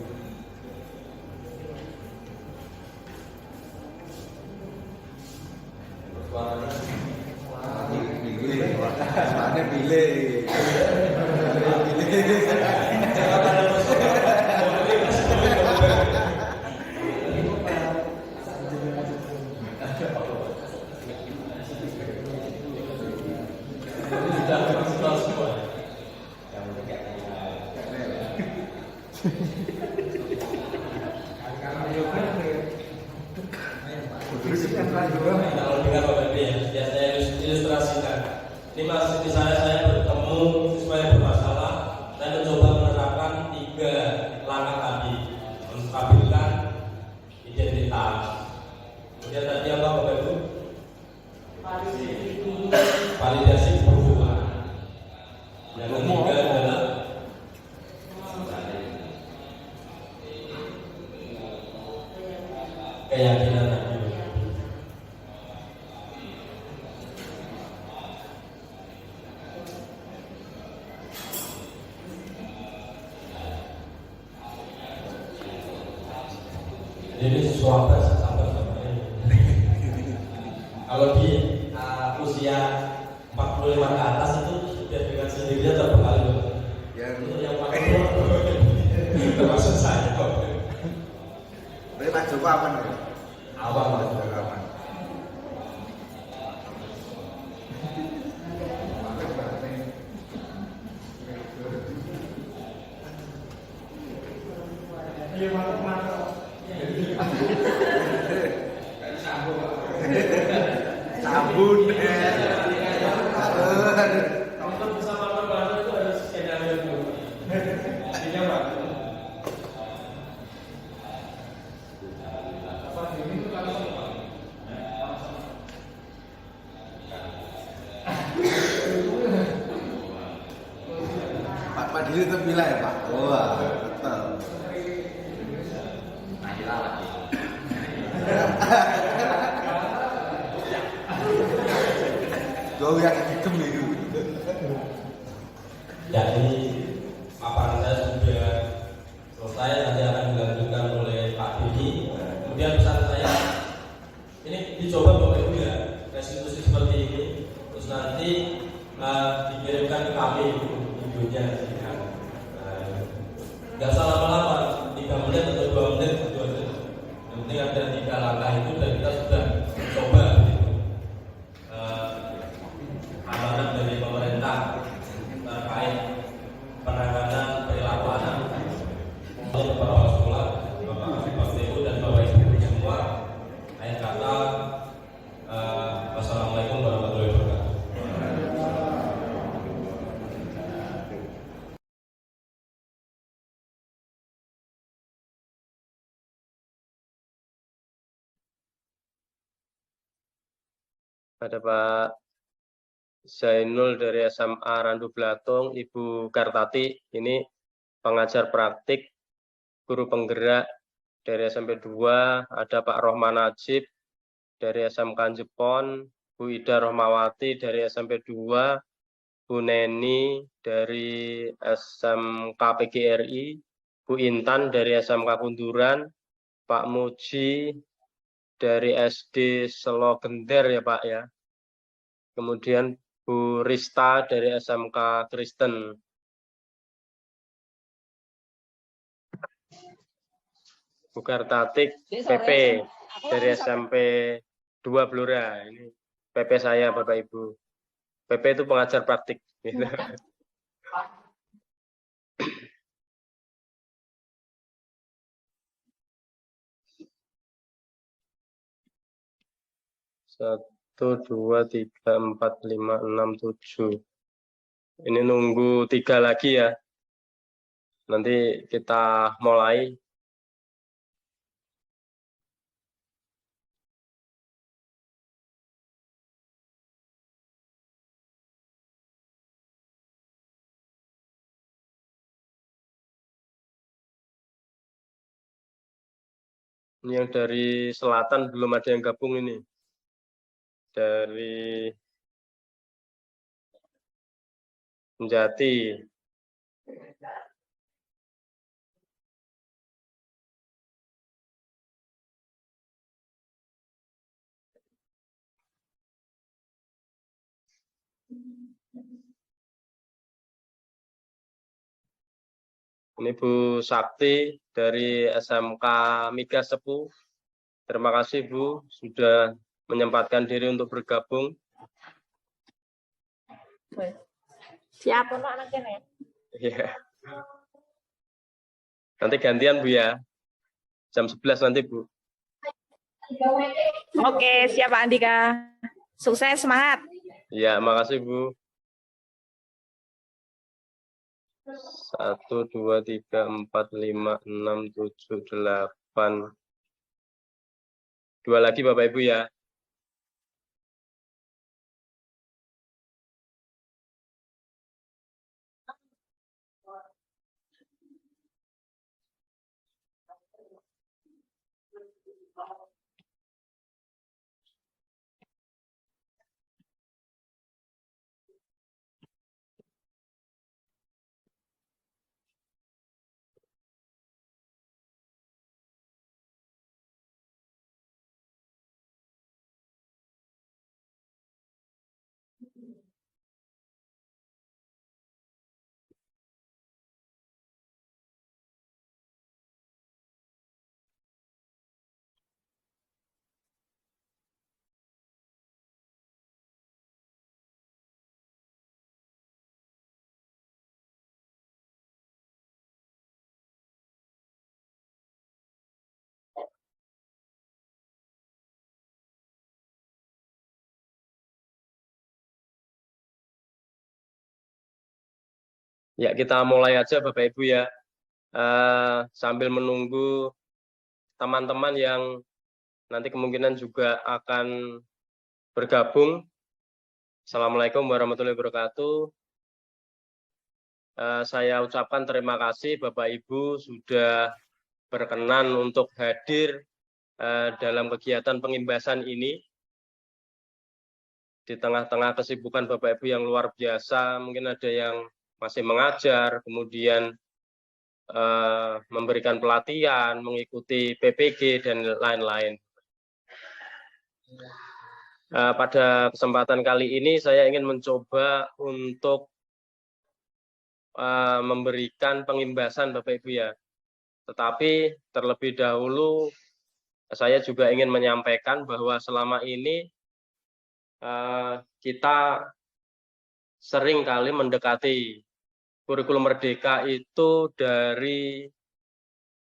Suaranya pilih. langkah tadi, menstabilkan identitas. Kemudian tadi apa Bapak Ibu? Validasi kebutuhan. Yang ketiga adalah keyakinan tadi. Jadi sesuatu sama kalau di usia 45 ke atas itu sudah dengan sendirinya terbekali untuk yang 40 termasuk saya. Berarti Pak Joko aman ya? Awam Pak Joko aman. Sabun. Untuk bersama teman itu harus skenario dulu. Artinya Pak. Pak Diri terpilah ya Pak? Wah, betul. Kau yang hitam itu. Ya ini paparan saya sudah selesai, nanti akan dilanjutkan oleh Pak Dini. Kemudian pesan saya, ini dicoba Bapak Ibu ya, restitusi seperti ini, terus nanti dikirimkan ke kami videonya. Nggak salah lama-lama, 3 menit atau 2 menit, 2 menit. Yang penting ada 3 langkah itu dan kita sudah coba. Amanat dari pemerintah terkait penanganan perilaku anak. Untuk kepala sekolah, Bapak Ibu dan Bapak Ibu semua, akhir kata wassalamualaikum warahmatullahi wabarakatuh. Ada Pak Zainul dari SMA Randu Blatung, Ibu Kartati, ini pengajar praktik, guru penggerak dari SMP 2, ada Pak Rohman Najib dari SMK Jepon, Bu Ida Rohmawati dari SMP 2, Bu Neni dari SMK PGRI, Bu Intan dari SMK Kunduran, Pak Muji dari SD Selogender ya Pak ya. Kemudian Bu Rista dari SMK Kristen. Bu Kartatik PP dari SMP 2 Blora. Ini PP saya Bapak Ibu. PP itu pengajar praktik. Satu, 2, 3, 4, 5, 6, 7. Ini nunggu 3 lagi ya. Nanti kita mulai. Ini yang dari selatan belum ada yang gabung ini. Dari Jati. Ini Bu Sakti dari SMK Migas Sepuh. Terima kasih Bu sudah menyempatkan diri untuk bergabung. Siapa anaknya? Ya. Nanti gantian Bu ya. Jam 11 nanti Bu. Oke, siap Pak Andika. Sukses, semangat. Ya, makasih Bu. 1, 2, 3, 4, 5, 6, 7, 8. 2 lagi Bapak Ibu ya. Ya, kita mulai aja Bapak Ibu ya. Sambil menunggu teman-teman yang nanti kemungkinan juga akan bergabung. Assalamualaikum warahmatullahi wabarakatuh. Saya ucapkan terima kasih Bapak Ibu sudah berkenan untuk hadir dalam kegiatan pengimbasan ini. Di tengah-tengah kesibukan Bapak Ibu yang luar biasa, mungkin ada yang masih mengajar, kemudian memberikan pelatihan, mengikuti PPG, dan lain-lain. Pada kesempatan kali ini saya ingin mencoba untuk memberikan pengimbasan Bapak Ibu ya. Tetapi terlebih dahulu saya juga ingin menyampaikan bahwa selama ini kita sering kali mendekati kurikulum merdeka itu dari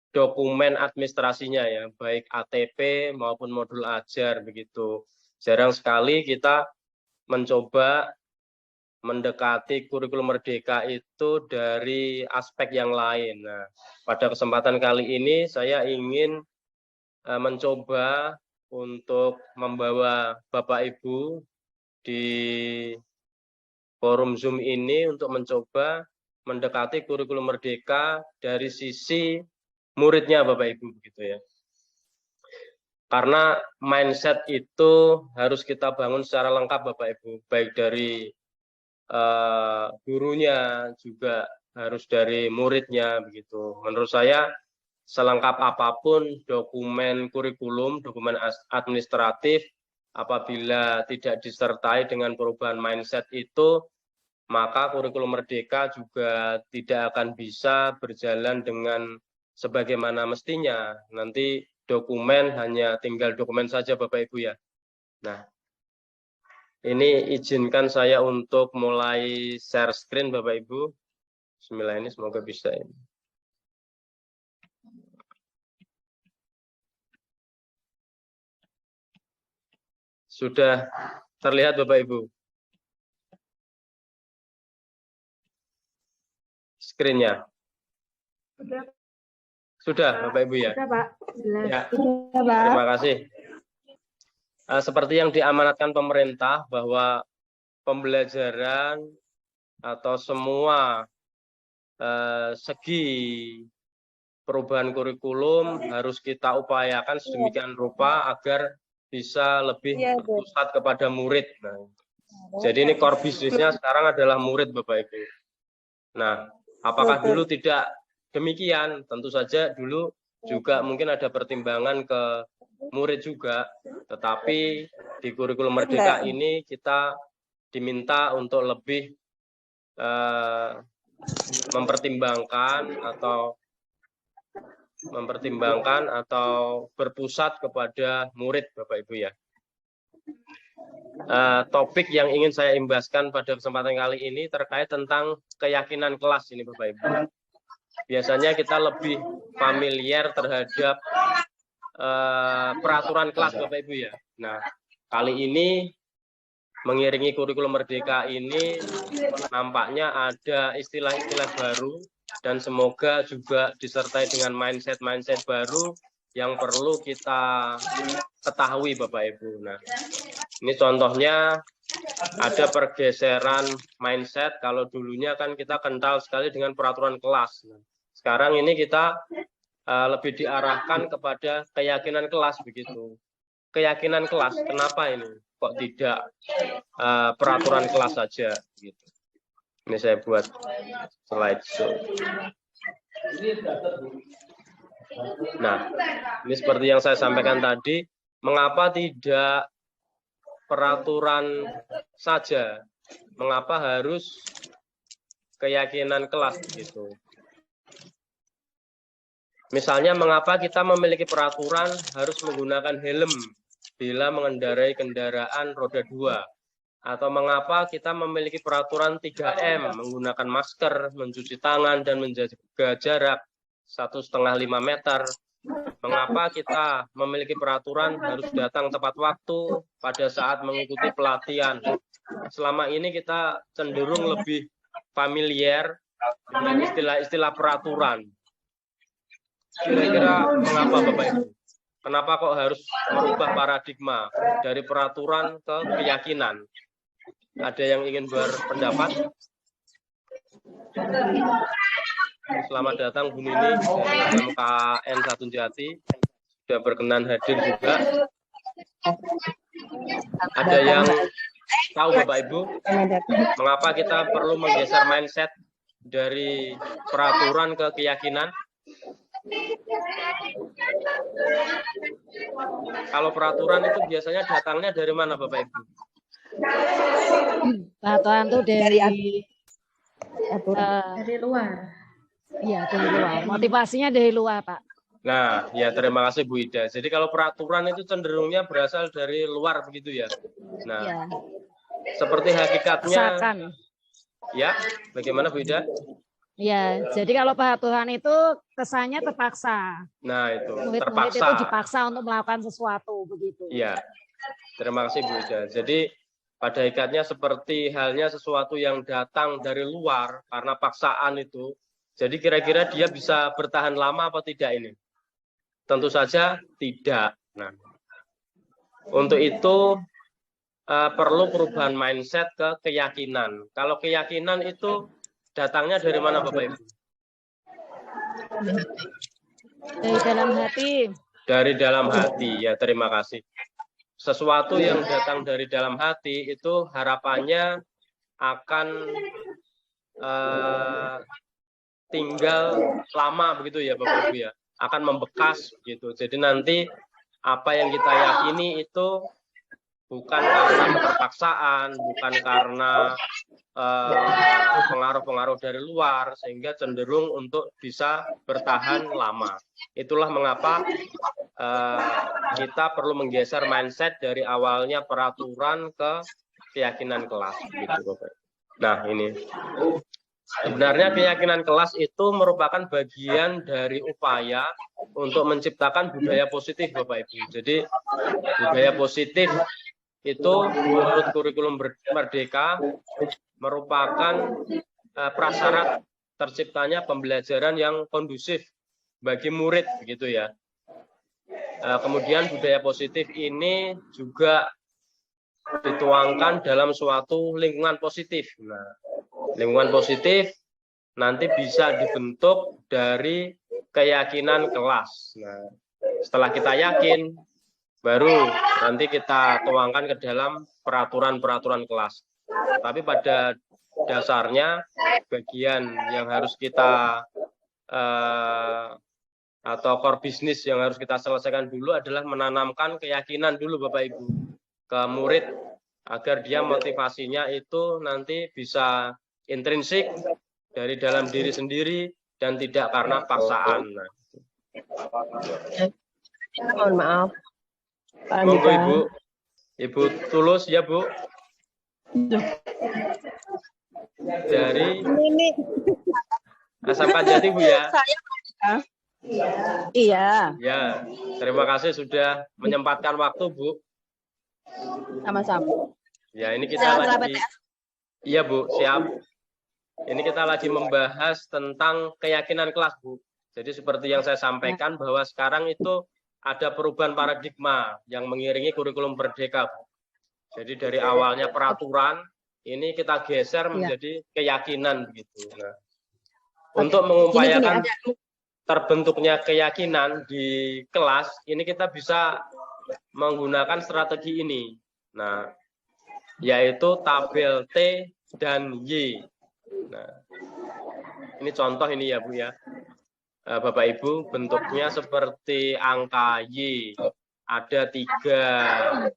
dokumen administrasinya ya, baik ATP maupun modul ajar begitu. Jarang sekali kita mencoba mendekati kurikulum merdeka itu dari aspek yang lain. Nah, pada kesempatan kali ini saya ingin mencoba untuk membawa Bapak Ibu di forum Zoom ini untuk mencoba mendekati kurikulum merdeka dari sisi muridnya Bapak Ibu begitu ya. Karena mindset itu harus kita bangun secara lengkap Bapak Ibu, baik dari gurunya juga harus dari muridnya begitu. Menurut saya selengkap apapun dokumen kurikulum, dokumen administratif, apabila tidak disertai dengan perubahan mindset itu, maka kurikulum merdeka juga tidak akan bisa berjalan dengan sebagaimana mestinya. Nanti dokumen hanya tinggal dokumen saja Bapak Ibu ya. Nah, ini izinkan saya untuk mulai share screen Bapak Ibu. Bismillah, ini semoga bisa ini. Sudah terlihat Bapak Ibu screen-nya? Sudah Bapak Ibu ya? Sudah, Pak. Ya, Sudah, Pak. terima kasih. Seperti yang diamanatkan pemerintah bahwa pembelajaran atau semua segi perubahan kurikulum harus kita upayakan sedemikian rupa agar bisa lebih berpusat kepada murid. Nah, jadi ini core bisnisnya sekarang adalah murid Bapak Ibu. Nah, apakah dulu tidak demikian? Tentu saja dulu juga mungkin ada pertimbangan ke murid juga, tetapi di kurikulum merdeka ini kita diminta untuk lebih mempertimbangkan atau berpusat kepada murid Bapak Ibu ya. Topik yang ingin saya imbaskan pada kesempatan kali ini terkait tentang keyakinan kelas ini Bapak Ibu. Biasanya kita lebih familiar terhadap peraturan kelas Bapak Ibu ya. Nah, kali ini mengiringi kurikulum Merdeka ini nampaknya ada istilah-istilah baru dan semoga juga disertai dengan mindset-mindset baru yang perlu kita ketahui Bapak Ibu. Nah, ini contohnya ada pergeseran mindset. Kalau dulunya kan kita kental sekali dengan peraturan kelas. Nah, sekarang ini kita lebih diarahkan kepada keyakinan kelas begitu. Keyakinan kelas, kenapa ini? Kok tidak peraturan kelas saja? Gitu. Ini saya buat slideshow. Nah, ini seperti yang saya sampaikan tadi, mengapa tidak peraturan saja? Mengapa harus keyakinan kelas gitu? Misalnya, mengapa kita memiliki peraturan harus menggunakan helm bila mengendarai kendaraan roda 2? Atau mengapa kita memiliki peraturan 3M, menggunakan masker, mencuci tangan, dan menjaga jarak 1,5–5 meter? Mengapa kita memiliki peraturan harus datang tepat waktu pada saat mengikuti pelatihan? Selama ini kita cenderung lebih familiar dengan istilah-istilah peraturan. Kira-kira mengapa Bapak Ibu? Kenapa kok harus merubah paradigma dari peraturan ke keyakinan? Ada yang ingin berpendapat? Selamat datang Bu Nini dari MKN 1 Jati. Sudah berkenan hadir juga. Ada yang tahu Bapak Ibu? Mengapa kita perlu menggeser mindset dari peraturan ke keyakinan? Kalau peraturan itu biasanya datangnya dari mana Bapak Ibu? Peraturan itu dari luar. Iya, dari luar. Motivasinya dari luar, Pak. Nah, ya terima kasih Bu Ida. Jadi kalau peraturan itu cenderungnya berasal dari luar begitu ya. Nah, Ya. Seperti hakikatnya. Paksakan. Ya, bagaimana Bu Ida? Ya, jadi kalau peraturan itu kesannya terpaksa. Nah, itu Murid-murid terpaksa. itu dipaksa untuk melakukan sesuatu begitu. Iya. Terima kasih Bu Ida. Jadi pada hakikatnya seperti halnya sesuatu yang datang dari luar karena paksaan itu. Jadi kira-kira dia bisa bertahan lama apa tidak ini? Tentu saja tidak. Nah, untuk itu perlu perubahan mindset ke keyakinan. Kalau keyakinan itu datangnya dari mana Bapak Ibu? Dari dalam hati. Dari dalam hati, ya terima kasih. Sesuatu yang datang dari dalam hati itu harapannya akan tinggal lama begitu ya Bapak Ibu ya. Akan membekas gitu. Jadi nanti apa yang kita yakini itu bukan karena keterpaksaan, bukan karena pengaruh-pengaruh dari luar, sehingga cenderung untuk bisa bertahan lama. Itulah mengapa kita perlu menggeser mindset dari awalnya peraturan ke keyakinan kelas. Gitu, Bapak. Nah, ini. Sebenarnya keyakinan kelas itu merupakan bagian dari upaya untuk menciptakan budaya positif, Bapak Ibu. Jadi, budaya positif itu menurut kurikulum Merdeka merupakan prasyarat terciptanya pembelajaran yang kondusif bagi murid begitu ya. Kemudian budaya positif ini juga dituangkan dalam suatu lingkungan positif. Nah, lingkungan positif nanti bisa dibentuk dari keyakinan kelas. Nah, setelah kita yakin, baru nanti kita tuangkan ke dalam peraturan-peraturan kelas. Tapi pada dasarnya bagian yang harus kita atau core bisnis yang harus kita selesaikan dulu adalah menanamkan keyakinan dulu Bapak Ibu ke murid agar dia motivasinya itu nanti bisa intrinsik dari dalam diri sendiri dan tidak karena paksaan. Nah. Mohon maaf. Pak Monggo Andika. Ibu. Ibu Tulus ya Bu. Dari Ini SMK Jati Bu ya. saya Pak Andika. Iya, Ya, terima kasih sudah menyempatkan waktu Bu. sama-sama. Ya, ini kita Sahabat lagi. TS. Iya, Bu, siap. Ini kita lagi membahas tentang keyakinan kelas, Bu. Jadi seperti yang saya sampaikan bahwa sekarang itu ada perubahan paradigma yang mengiringi kurikulum Merdeka, Bu. Jadi dari awalnya peraturan, ini kita geser menjadi keyakinan begitu. Nah, untuk mengupayakan terbentuknya keyakinan di kelas, ini kita bisa menggunakan strategi ini. Nah, yaitu tabel T dan Y. Nah, ini contoh ini ya, Bu ya. Bapak Ibu, bentuknya seperti angka Y. Ada 3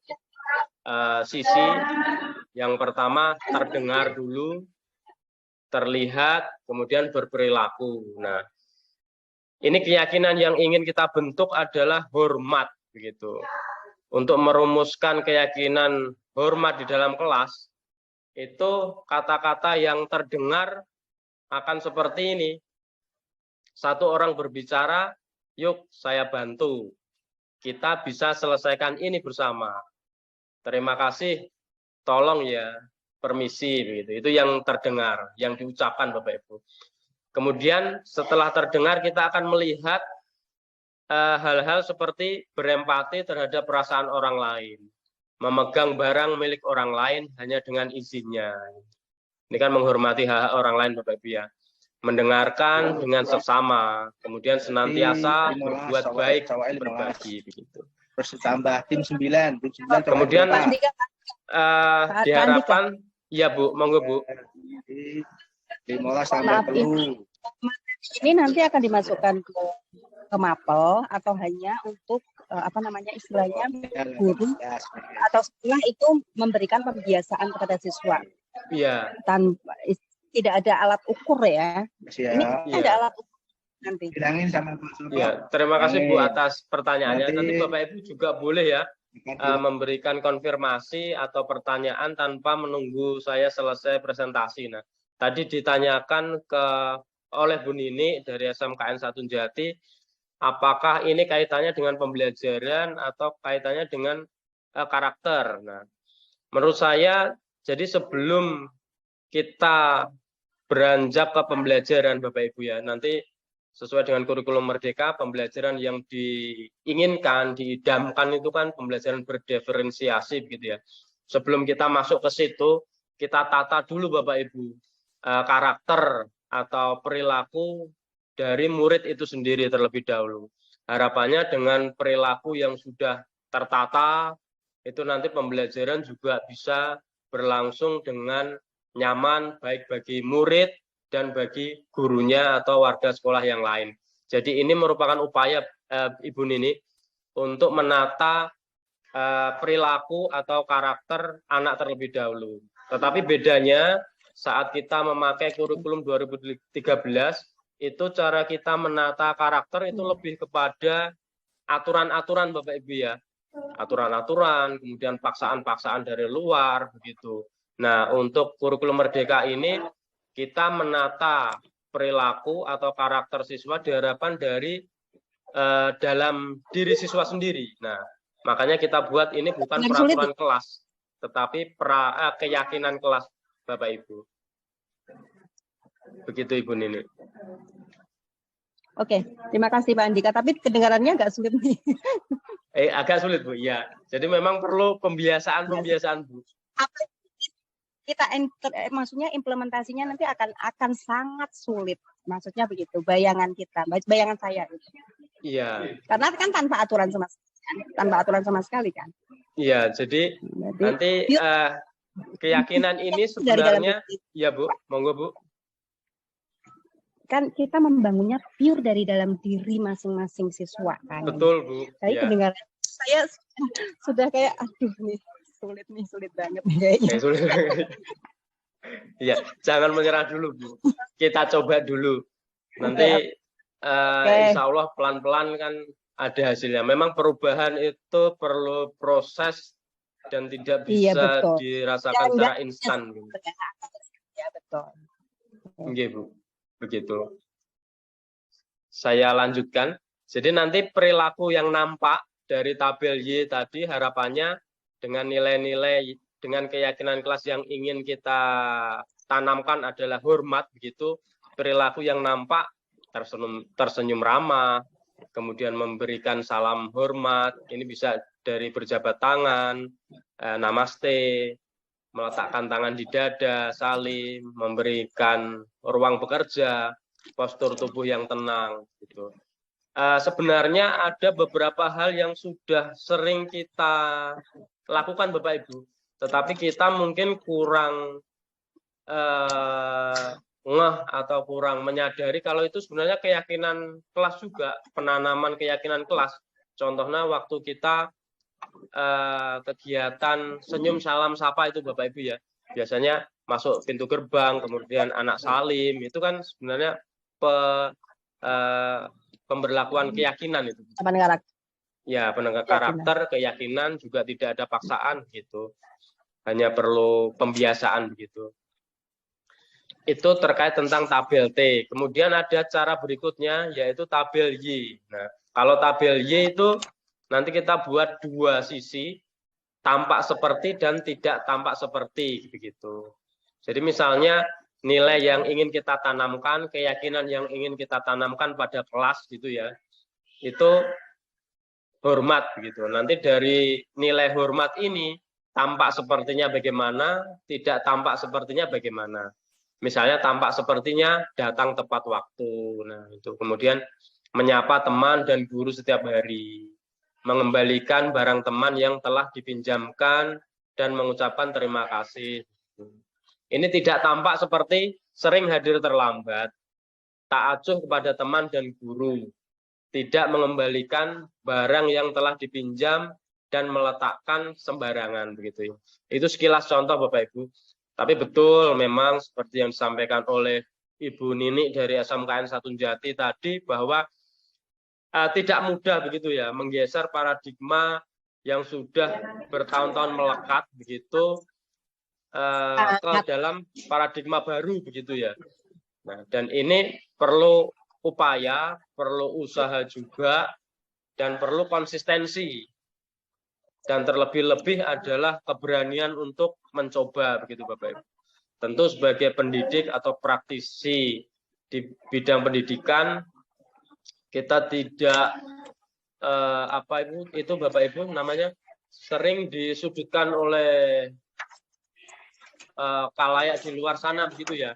sisi. Yang pertama terdengar dulu, terlihat, kemudian berperilaku. Nah, ini keyakinan yang ingin kita bentuk adalah hormat begitu. Untuk merumuskan keyakinan hormat di dalam kelas, itu kata-kata yang terdengar akan seperti ini. Satu orang berbicara, yuk saya bantu. Kita bisa selesaikan ini bersama. Terima kasih, tolong ya, permisi begitu. Itu yang terdengar, yang diucapkan Bapak Ibu. Kemudian setelah terdengar kita akan melihat hal-hal seperti berempati terhadap perasaan orang lain. Memegang barang milik orang lain hanya dengan izinnya. Ini kan menghormati hak orang lain Bapak Ibu ya. Mendengarkan dengan seksama, kemudian senantiasa berbuat baik, berbagi begitu. Terus tambah tim 9, kemudian diharapkan, ya Bu, monggo Bu. 15 tambah perlu. Ini nanti akan dimasukkan ke mapel atau hanya untuk istilahnya guru atau sekolah itu memberikan pembiasaan kepada siswa. Iya. Tanpa tidak ada alat ukur ya. Ini ada alat ukur nanti. Bilangin sama Pak Sopo. Ya, terima kasih Bu atas pertanyaannya. Nanti Bapak Ibu juga boleh ya memberikan konfirmasi atau pertanyaan tanpa menunggu saya selesai presentasi. Nah, tadi ditanyakan oleh Bu Nini dari SMKN 1 Jati, apakah ini kaitannya dengan pembelajaran atau kaitannya dengan karakter. Nah, menurut saya, jadi sebelum kita beranjak ke pembelajaran Bapak Ibu ya, nanti sesuai dengan kurikulum Merdeka, pembelajaran yang diinginkan, diidamkan itu kan pembelajaran berdiferensiasi begitu ya. Sebelum kita masuk ke situ, kita tata dulu Bapak Ibu karakter atau perilaku dari murid itu sendiri terlebih dahulu. Harapannya dengan perilaku yang sudah tertata, itu nanti pembelajaran juga bisa berlangsung dengan nyaman baik bagi murid dan bagi gurunya atau warga sekolah yang lain. Jadi ini merupakan upaya Ibu Nini untuk menata perilaku atau karakter anak terlebih dahulu. Tetapi bedanya saat kita memakai kurikulum 2013, itu cara kita menata karakter itu lebih kepada aturan-aturan Bapak Ibu ya. Aturan-aturan, kemudian paksaan-paksaan dari luar begitu. Nah, untuk kurikulum Merdeka ini kita menata perilaku atau karakter siswa diharapkan dari dalam diri siswa sendiri. Nah, makanya kita buat ini bukan peraturan kelas, tetapi keyakinan kelas Bapak Ibu. Begitu Ibu Nini. Oke, terima kasih Pak Andika. Tapi kedengarannya agak sulit nih. Agak sulit Bu, ya. Jadi memang perlu pembiasaan Bu. Apa maksudnya implementasinya nanti akan sangat sulit. Maksudnya begitu, bayangan saya. Iya. Karena kan tanpa aturan sama sekali kan. Iya, jadi nanti keyakinan ini sebenarnya, ya Bu, monggo Bu. Kan kita membangunnya pure dari dalam diri masing-masing siswa kan. Betul Bu. Tapi ya. Kedengaran saya sudah kayak aduh nih sulit banget nih kayaknya. Sulit. Iya, jangan menyerah dulu Bu. Kita coba dulu. Nanti insya Allah pelan-pelan kan ada hasilnya. Memang perubahan itu perlu proses dan tidak bisa dirasakan secara instan. Ya betul. Oke Bu. Begitu. Saya lanjutkan. Jadi nanti perilaku yang nampak dari tabel Y tadi harapannya dengan nilai-nilai dengan keyakinan kelas yang ingin kita tanamkan adalah hormat begitu, perilaku yang nampak tersenyum ramah, kemudian memberikan salam hormat, ini bisa dari berjabat tangan, namaste, meletakkan tangan di dada, salim, memberikan ruang bekerja, postur tubuh yang tenang gitu. Sebenarnya ada beberapa hal yang sudah sering kita lakukan Bapak Ibu, tetapi kita mungkin kurang ngeh atau kurang menyadari kalau itu sebenarnya keyakinan kelas juga, penanaman keyakinan kelas. Contohnya waktu kita kegiatan senyum salam sapa itu Bapak Ibu ya, biasanya masuk pintu gerbang, kemudian anak salim, itu kan sebenarnya pemberlakuan keyakinan itu. Ya, penegak karakter, keyakinan, juga tidak ada paksaan gitu. Hanya perlu pembiasaan begitu. Itu terkait tentang tabel T. Kemudian ada cara berikutnya yaitu tabel Y. Nah, kalau tabel Y itu nanti kita buat dua sisi, tampak seperti dan tidak tampak seperti begitu. Jadi misalnya nilai yang ingin kita tanamkan, keyakinan yang ingin kita tanamkan pada kelas gitu ya, itu hormat gitu. Nanti dari nilai hormat ini tampak sepertinya bagaimana, tidak tampak sepertinya bagaimana. Misalnya tampak sepertinya datang tepat waktu. Nah, itu kemudian menyapa teman dan guru setiap hari, mengembalikan barang teman yang telah dipinjamkan dan mengucapkan terima kasih. Ini tidak tampak seperti sering hadir terlambat, tak acuh kepada teman dan guru, tidak mengembalikan barang yang telah dipinjam dan meletakkan sembarangan begitu ya. Itu sekilas contoh Bapak Ibu. Tapi betul memang seperti yang disampaikan oleh Ibu Nini dari SMKN Satun Jati tadi bahwa tidak mudah begitu ya menggeser paradigma yang sudah bertahun-tahun melekat begitu ke dalam paradigma baru begitu ya. Nah, dan ini perlu upaya, perlu usaha juga, dan perlu konsistensi. Dan terlebih-lebih adalah keberanian untuk mencoba begitu Bapak Ibu. Tentu sebagai pendidik atau praktisi di bidang pendidikan, kita tidak itu Bapak Ibu namanya sering disudutkan oleh khalayak di luar sana begitu ya.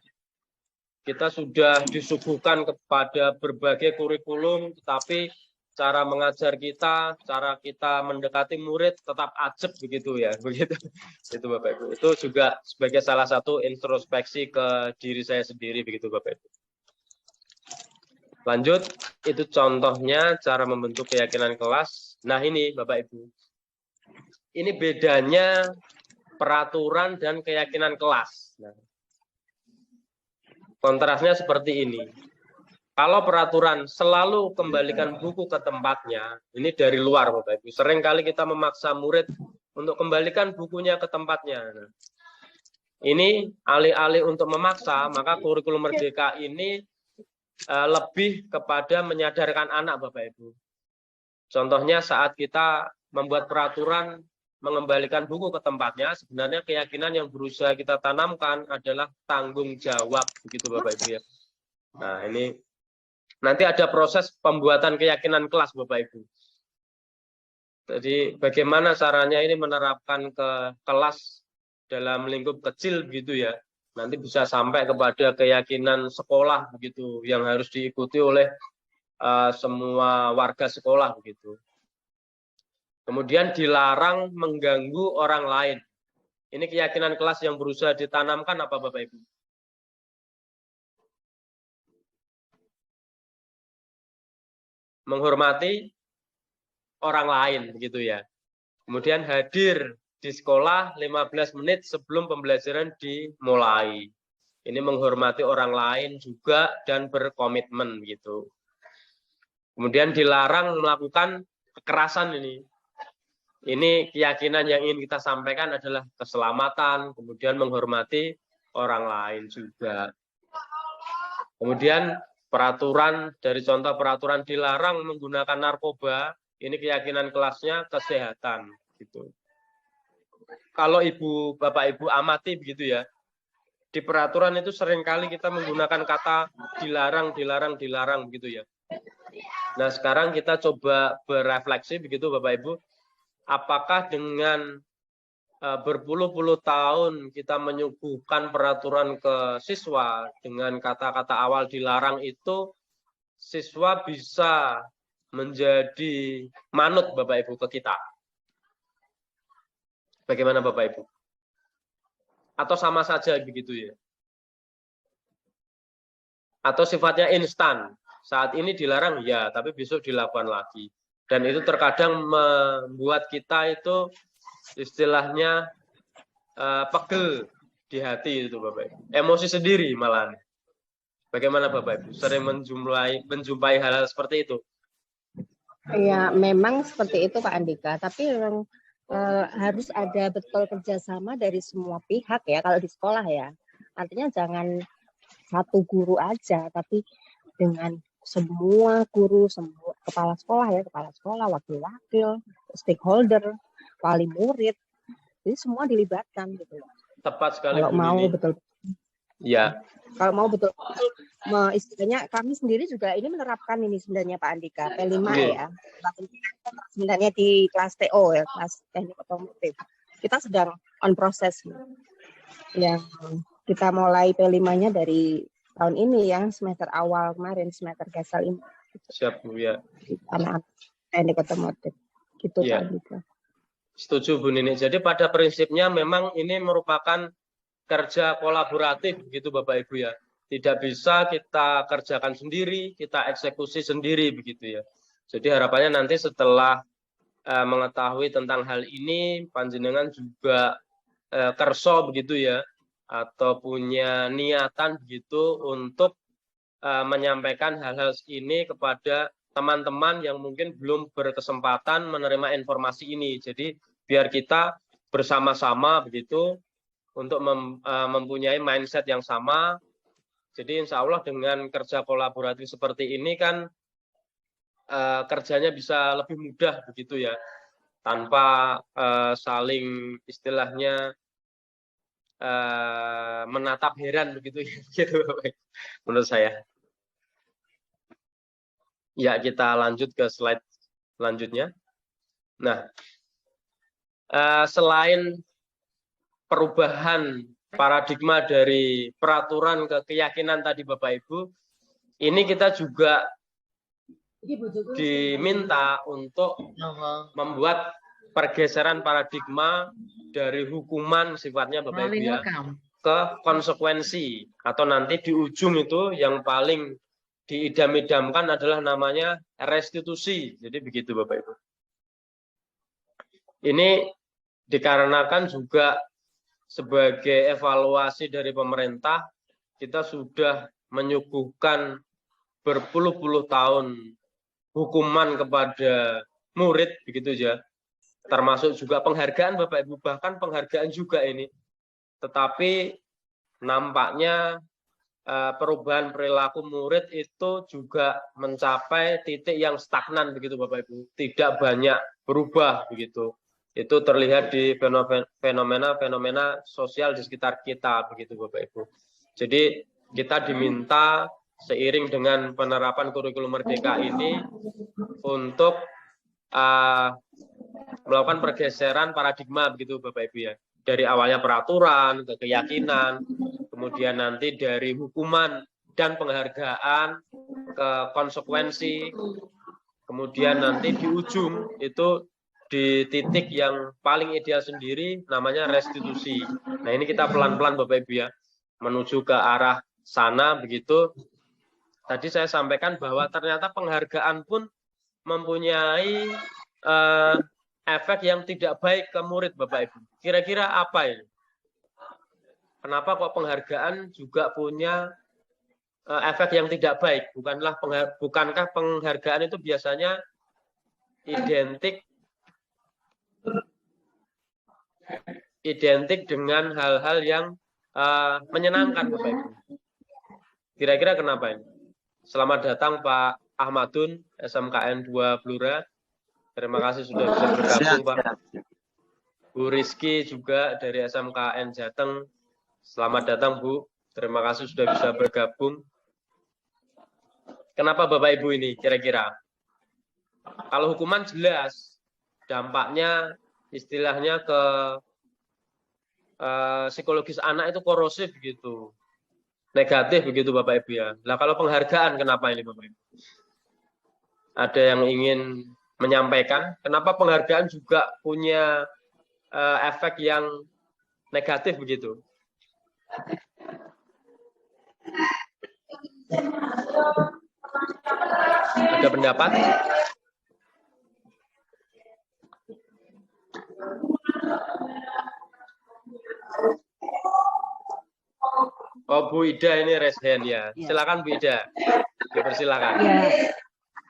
Kita sudah disuguhkan kepada berbagai kurikulum, tetapi cara mengajar kita, cara kita mendekati murid tetap ajeb begitu ya, begitu. Itu Bapak Ibu. Itu juga sebagai salah satu introspeksi ke diri saya sendiri begitu Bapak Ibu. Lanjut, itu contohnya cara membentuk keyakinan kelas. Nah ini Bapak Ibu, ini bedanya peraturan dan keyakinan kelas. Nah, kontrasnya seperti ini. Kalau peraturan selalu kembalikan buku ke tempatnya, ini dari luar Bapak Ibu. Sering kali kita memaksa murid untuk kembalikan bukunya ke tempatnya. Nah, ini alih-alih untuk memaksa, maka kurikulum merdeka ini lebih kepada menyadarkan anak Bapak Ibu. Contohnya saat kita membuat peraturan mengembalikan buku ke tempatnya, sebenarnya keyakinan yang berusaha kita tanamkan adalah tanggung jawab begitu Bapak Ibu ya. Nah, ini nanti ada proses pembuatan keyakinan kelas Bapak Ibu. Jadi bagaimana caranya ini menerapkan ke kelas dalam lingkup kecil begitu ya. Nanti bisa sampai kepada keyakinan sekolah begitu yang harus diikuti oleh semua warga sekolah begitu. Kemudian dilarang mengganggu orang lain. Ini keyakinan kelas yang berusaha ditanamkan apa Bapak Ibu? Menghormati orang lain begitu ya. Kemudian hadir di sekolah 15 menit sebelum pembelajaran dimulai. Ini menghormati orang lain juga dan berkomitmen gitu. Kemudian dilarang melakukan kekerasan ini. Ini keyakinan yang ingin kita sampaikan adalah keselamatan, kemudian menghormati orang lain juga. Kemudian peraturan, dari contoh peraturan dilarang menggunakan narkoba, ini keyakinan kelasnya kesehatan gitu. kalau Bapak Ibu amati begitu ya, di peraturan itu seringkali kita menggunakan kata dilarang, dilarang, dilarang begitu ya. Nah, sekarang kita coba berefleksi begitu Bapak Ibu, apakah dengan berpuluh-puluh tahun kita menyuguhkan peraturan ke siswa dengan kata-kata awal dilarang itu, siswa bisa menjadi manut Bapak Ibu ke kita. Bagaimana Bapak Ibu? Atau sama saja begitu ya? Atau sifatnya instan, saat ini dilarang ya, tapi besok dilakukan lagi. Dan itu terkadang membuat kita itu istilahnya pegel di hati itu Bapak Ibu. Emosi sendiri malah. Bagaimana Bapak Ibu? Sering menjumpai hal-hal seperti itu? Ya, memang seperti itu Pak Andika. Tapi memang harus ada betul kerjasama dari semua pihak ya kalau di sekolah ya. Artinya jangan satu guru aja, tapi dengan semua guru, semua kepala sekolah, wakil-wakil, stakeholder, wali murid, jadi semua dilibatkan gitu. Tepat sekali. Kalau mau betul. Ya. Kalau mau betul, istilahnya kami sendiri juga ini menerapkan ini sebenarnya Pak Andika, P5 ya. Sebenarnya di kelas TO ya, kelas teknik otomotif. Kita sedang on proses. Yang kita mulai P5-nya dari tahun ini yang semester awal kemarin, semester gasal ini. Siap Bu ya. Anak-anak teknik otomotif. Gitu ya. Pak Andika. Setuju Bu Nini. Jadi pada prinsipnya memang ini merupakan kerja kolaboratif gitu Bapak Ibu ya. Tidak bisa kita kerjakan sendiri, kita eksekusi sendiri begitu ya. Jadi harapannya nanti setelah mengetahui tentang hal ini, panjenengan juga kerso begitu ya, atau punya niatan begitu untuk menyampaikan hal-hal ini kepada teman-teman yang mungkin belum berkesempatan menerima informasi ini. Jadi biar kita bersama-sama begitu untuk mempunyai mindset yang sama. Jadi insya Allah dengan kerja kolaboratif seperti ini kan kerjanya bisa lebih mudah begitu ya, tanpa saling istilahnya menatap heran begitu gitu menurut saya. Ya, kita lanjut ke slide selanjutnya. Nah, selain perubahan paradigma dari peraturan ke keyakinan tadi Bapak Ibu, ini kita juga diminta untuk membuat pergeseran paradigma dari hukuman sifatnya Bapak Ibu ya, ke konsekuensi, atau nanti di ujung itu yang paling diidam-idamkan adalah namanya restitusi. Jadi begitu Bapak Ibu. Ini dikarenakan juga sebagai evaluasi dari pemerintah, kita sudah menyuguhkan berpuluh-puluh tahun hukuman kepada murid begitu ya, termasuk juga penghargaan Bapak Ibu, bahkan penghargaan juga ini. Tetapi nampaknya perubahan perilaku murid itu juga mencapai titik yang stagnan begitu Bapak Ibu, tidak banyak berubah begitu. Itu terlihat di fenomena-fenomena sosial di sekitar kita begitu Bapak Ibu. Jadi kita diminta seiring dengan penerapan kurikulum merdeka ini untuk melakukan pergeseran paradigma begitu Bapak Ibu ya. Dari awalnya peraturan ke keyakinan, kemudian nanti dari hukuman dan penghargaan ke konsekuensi, kemudian nanti di ujung itu di titik yang paling ideal sendiri namanya restitusi. Nah, ini kita pelan-pelan Bapak Ibu ya menuju ke arah sana begitu. Tadi saya sampaikan bahwa ternyata penghargaan pun mempunyai efek yang tidak baik ke murid Bapak Ibu. Kira-kira apa ini? Kenapa kok penghargaan juga punya efek yang tidak baik? Bukankah penghargaan itu biasanya identik dengan hal-hal yang menyenangkan Bapak Ibu. Kira-kira kenapa ini? Selamat datang Pak Ahmadun, SMKN 2 Blora. Terima kasih sudah bisa bergabung Pak. Bu Rizky juga dari SMKN Jateng. Selamat datang Bu, terima kasih sudah bisa bergabung. Kenapa Bapak Ibu ini kira-kira? Kalau hukuman jelas, dampaknya istilahnya ke psikologis anak itu korosif gitu. Negatif begitu Bapak Ibu ya. Nah kalau penghargaan kenapa ini Bapak Ibu? Ada yang ingin menyampaikan, kenapa penghargaan juga punya efek yang negatif begitu? Ada pendapat? Oh Bu Ida ini raise hand ya. Silakan Bu Ida. Dipersilakan. Ya,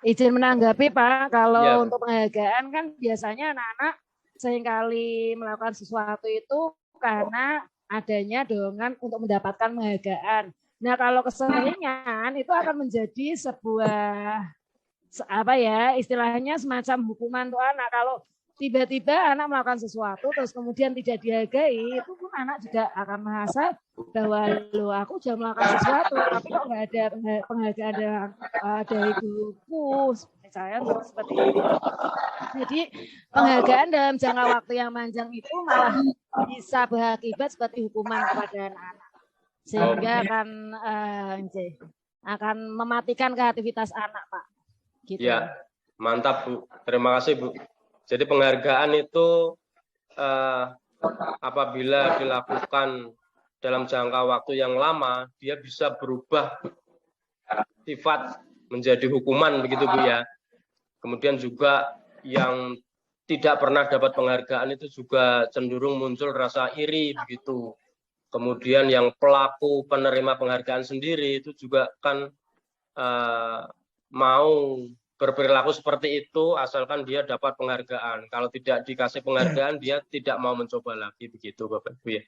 izin menanggapi Pak, kalau Ya. untuk penghargaan kan biasanya anak-anak seringkali melakukan sesuatu itu karena adanya dorongan untuk mendapatkan penghargaan. Nah, kalau keseringan itu akan menjadi sebuah apa ya, istilahnya semacam hukuman untuk anak. Kalau tiba-tiba anak melakukan sesuatu terus kemudian tidak dihargai, itu pun anak juga akan merasa bahwa lo aku sudah melakukan sesuatu tapi kok nggak ada penghargaan dari guruku, misalnya seperti itu. Jadi penghargaan dalam jangka waktu yang panjang itu malah bisa berakibat seperti hukuman kepada anak-anak, sehingga akan mematikan kreativitas anak Pak. Gitu. Ya, mantap Bu. Terima kasih Bu. Jadi penghargaan itu apabila dilakukan dalam jangka waktu yang lama, dia bisa berubah sifat menjadi hukuman begitu Bu ya. Kemudian juga yang tidak pernah dapat penghargaan itu juga cenderung muncul rasa iri begitu. Kemudian yang pelaku penerima penghargaan sendiri itu juga kan mau berperilaku seperti itu asalkan dia dapat penghargaan. Kalau tidak dikasih penghargaan, dia tidak mau mencoba lagi begitu Bapak Ibu ya.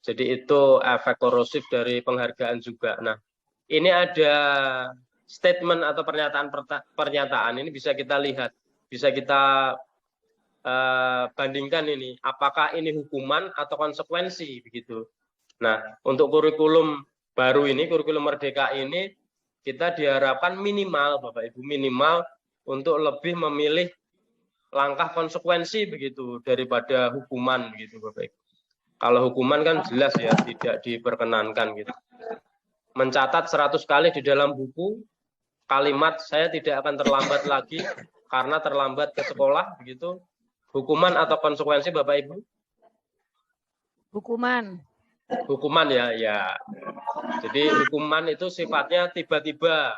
Jadi itu efek korosif dari penghargaan juga. Nah, ini ada statement atau pernyataan ini bisa kita lihat, bisa kita bandingkan ini, apakah ini hukuman atau konsekuensi begitu. Nah, untuk kurikulum baru ini, kurikulum Merdeka ini, kita diharapkan minimal, Bapak Ibu, minimal untuk lebih memilih langkah konsekuensi begitu daripada hukuman begitu, Bapak Ibu. Kalau hukuman kan jelas ya tidak diperkenankan gitu. Mencatat 100 kali di dalam buku kalimat saya tidak akan terlambat lagi karena terlambat ke sekolah begitu. Hukuman atau konsekuensi Bapak Ibu? Hukuman. Hukuman ya, ya. Jadi hukuman itu sifatnya tiba-tiba,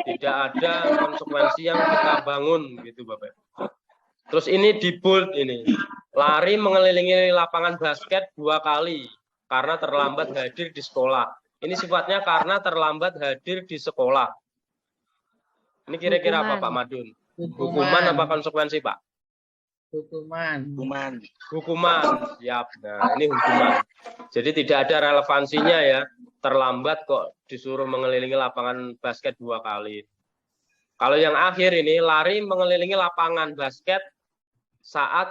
tidak ada konsekuensi yang kita bangun gitu Bapak. Terus ini di bold ini, lari mengelilingi lapangan basket 2 kali karena terlambat hadir di sekolah. Ini sifatnya karena terlambat hadir di sekolah. Ini kira-kira apa Pak Madun? Hukuman apa konsekuensi Pak? Hukuman. Siap. Nah, ini hukuman. Jadi tidak ada relevansinya ya. Terlambat kok disuruh mengelilingi lapangan basket 2 kali. Kalau yang akhir ini lari mengelilingi lapangan basket saat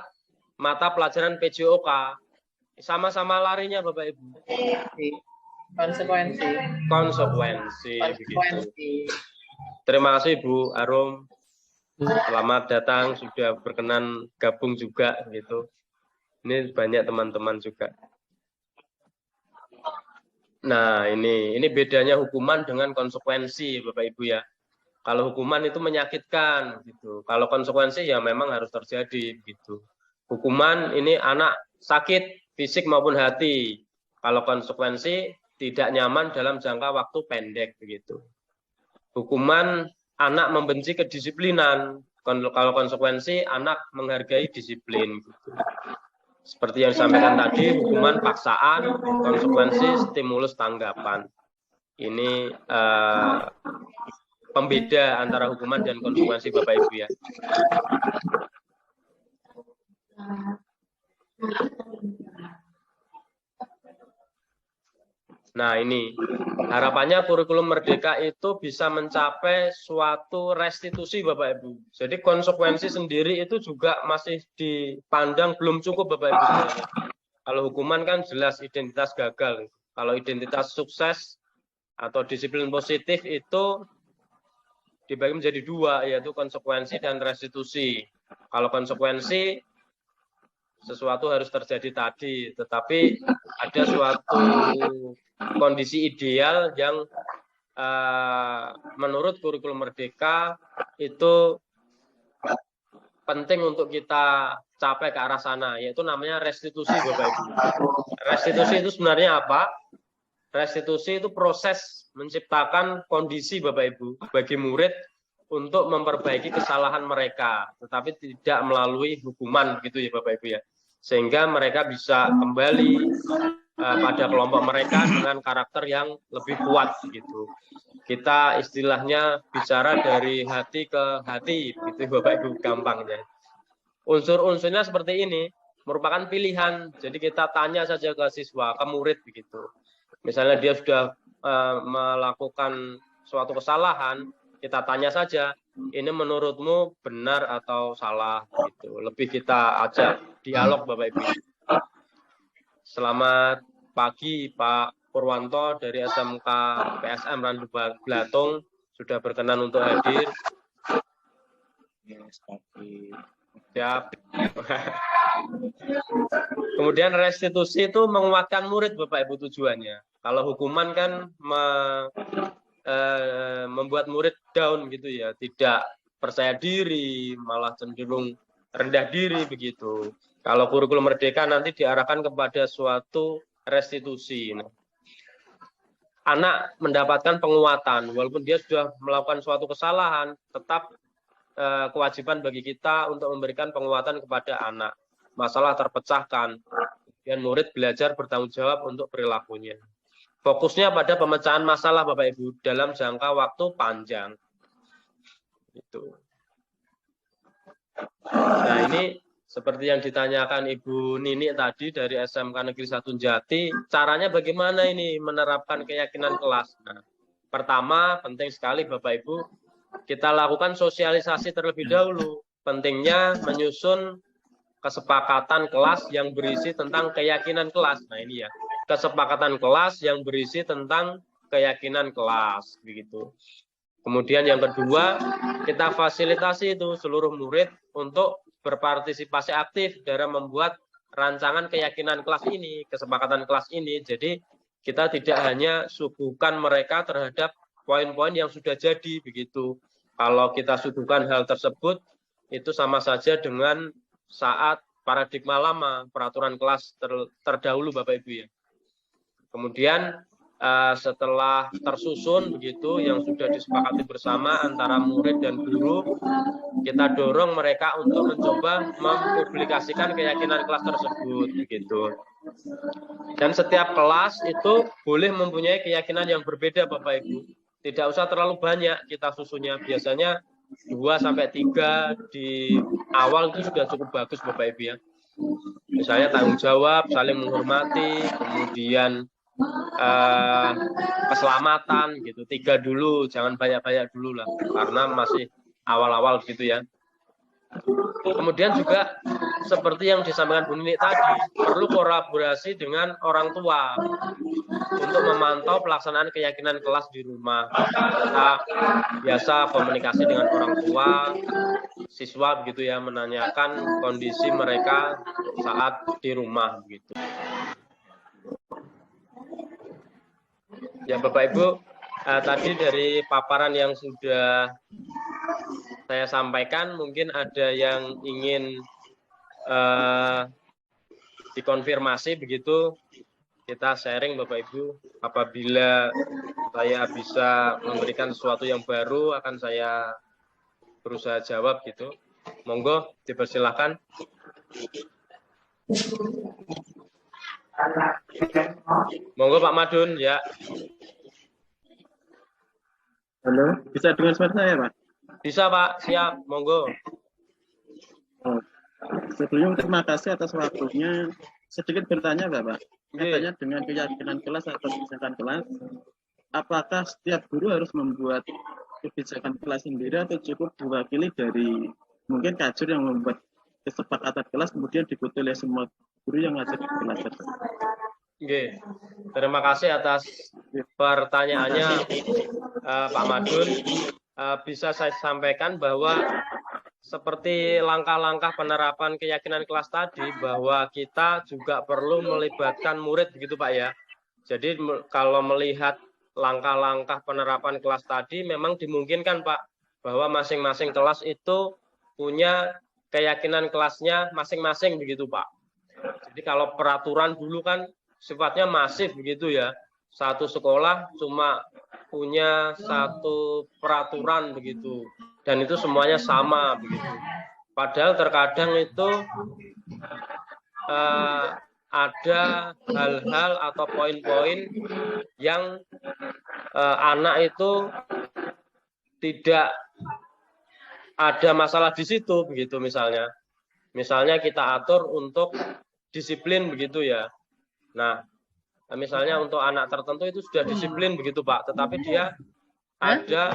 mata pelajaran PJOK. Sama-sama larinya Bapak Ibu. Konsekuensi. Begitu. Terima kasih Bu Arum. Selamat datang, sudah berkenan gabung juga gitu. Ini banyak teman-teman juga. Nah, ini bedanya hukuman dengan konsekuensi, Bapak Ibu ya. Kalau hukuman itu menyakitkan gitu. Kalau konsekuensi ya memang harus terjadi gitu. Hukuman ini anak sakit fisik maupun hati. Kalau konsekuensi tidak nyaman dalam jangka waktu pendek begitu. Hukuman anak membenci kedisiplinan, kalau konsekuensi anak menghargai disiplin. Gitu. Seperti yang disampaikan tadi, hukuman paksaan, konsekuensi stimulus tanggapan. Ini pembeda antara hukuman dan konsekuensi Bapak Ibu ya. Nah, ini harapannya kurikulum merdeka itu bisa mencapai suatu restitusi Bapak Ibu. Jadi konsekuensi sendiri itu juga masih dipandang belum cukup Bapak Ibu sebenarnya. Kalau hukuman kan jelas identitas gagal. Kalau identitas sukses atau disiplin positif itu dibagi menjadi dua, yaitu konsekuensi dan restitusi. Kalau konsekuensi sesuatu harus terjadi tadi, tetapi ada suatu kondisi ideal yang menurut kurikulum merdeka itu penting untuk kita capai ke arah sana, yaitu namanya restitusi Bapak Ibu. Restitusi itu sebenarnya apa? Restitusi itu proses menciptakan kondisi Bapak Ibu bagi murid untuk memperbaiki kesalahan mereka, tetapi tidak melalui hukuman gitu ya Bapak Ibu ya. Sehingga mereka bisa kembali pada kelompok mereka dengan karakter yang lebih kuat gitu. Kita istilahnya bicara dari hati ke hati gitu Bapak Ibu gampangnya. Unsur-unsurnya seperti ini merupakan pilihan. Jadi kita tanya saja ke siswa, ke murid begitu. Misalnya dia sudah melakukan suatu kesalahan, kita tanya saja, ini menurutmu benar atau salah gitu. Lebih kita ajak dialog Bapak Ibu. Selamat pagi Pak Purwanto dari SMK PSM Randu Blatung sudah berkenan untuk hadir. Siap. Kemudian restitusi itu menguatkan murid Bapak Ibu tujuannya. Kalau hukuman kan membuat murid down gitu ya, tidak percaya diri, malah cenderung rendah diri begitu. Kalau kurikulum merdeka nanti diarahkan kepada suatu restitusi. Nah, anak mendapatkan penguatan, walaupun dia sudah melakukan suatu kesalahan, tetap kewajiban bagi kita untuk memberikan penguatan kepada anak. Masalah terpecahkan, dan murid belajar bertanggung jawab untuk perilakunya. Fokusnya pada pemecahan masalah Bapak Ibu dalam jangka waktu panjang. Itu. Nah, ini seperti yang ditanyakan Ibu Nini tadi dari SMK Negeri 1 Jati, caranya bagaimana ini menerapkan keyakinan kelas? Nah, pertama, penting sekali Bapak Ibu, kita lakukan sosialisasi terlebih dahulu. Pentingnya menyusun kesepakatan kelas yang berisi tentang keyakinan kelas. Nah, ini ya. Kesepakatan kelas yang berisi tentang keyakinan kelas begitu. Kemudian yang kedua, kita fasilitasi itu seluruh murid untuk berpartisipasi aktif dalam membuat rancangan keyakinan kelas ini, kesepakatan kelas ini. Jadi kita tidak hanya suguhkan mereka terhadap poin-poin yang sudah jadi begitu. Kalau kita suguhkan hal tersebut, itu sama saja dengan saat paradigma lama, peraturan kelas terdahulu Bapak Ibu ya. Kemudian setelah tersusun begitu yang sudah disepakati bersama antara murid dan guru, kita dorong mereka untuk mencoba mempublikasikan keyakinan kelas tersebut begitu. Dan setiap kelas itu boleh mempunyai keyakinan yang berbeda Bapak Ibu. Tidak usah terlalu banyak kita susunnya, biasanya 2-3 di awal itu sudah cukup bagus Bapak Ibu ya. Misalnya tanggung jawab, saling menghormati, kemudian keselamatan gitu, 3 dulu, jangan banyak-banyak dulu lah, karena masih awal-awal gitu ya. Kemudian juga seperti yang disampaikan Bu Nini tadi, perlu kolaborasi dengan orang tua untuk memantau pelaksanaan keyakinan kelas di rumah. Kita biasa komunikasi dengan orang tua, siswa begitu ya, menanyakan kondisi mereka saat di rumah begitu. Ya Bapak Ibu, tadi dari paparan yang sudah saya sampaikan, mungkin ada yang ingin dikonfirmasi begitu, kita sharing Bapak Ibu. Apabila saya bisa memberikan sesuatu yang baru, akan saya berusaha jawab gitu. Monggo dipersilakan. Monggo Pak Madun ya. Halo, bisa dengar suara saya Pak? Bisa Pak, siap, monggo. Sebelumnya terima kasih atas waktunya. Sedikit bertanya Bapak. katanya dengan keyakinan kelas atau kebijakan kelas, apakah setiap guru harus membuat kebijakan kelas sendiri atau cukup diwakili dari mungkin kajur yang membuat kesepakatan kelas kemudian diikuti oleh semua guru yang ngajar di kelas tersebut? Oke, terima kasih atas pertanyaannya Pak Madun. Bisa saya sampaikan bahwa seperti langkah-langkah penerapan keyakinan kelas tadi, bahwa kita juga perlu melibatkan murid begitu Pak ya. Jadi kalau melihat langkah-langkah penerapan kelas tadi memang dimungkinkan Pak, bahwa masing-masing kelas itu punya keyakinan kelasnya masing-masing begitu Pak. Jadi kalau peraturan dulu kan sifatnya masif begitu ya, satu sekolah cuma punya satu peraturan begitu, dan itu semuanya sama begitu. Padahal terkadang itu ada hal-hal atau poin-poin yang anak itu tidak ada masalah di situ begitu. Misalnya kita atur untuk disiplin begitu ya. Nah, misalnya untuk anak tertentu itu sudah disiplin begitu Pak, tetapi dia ada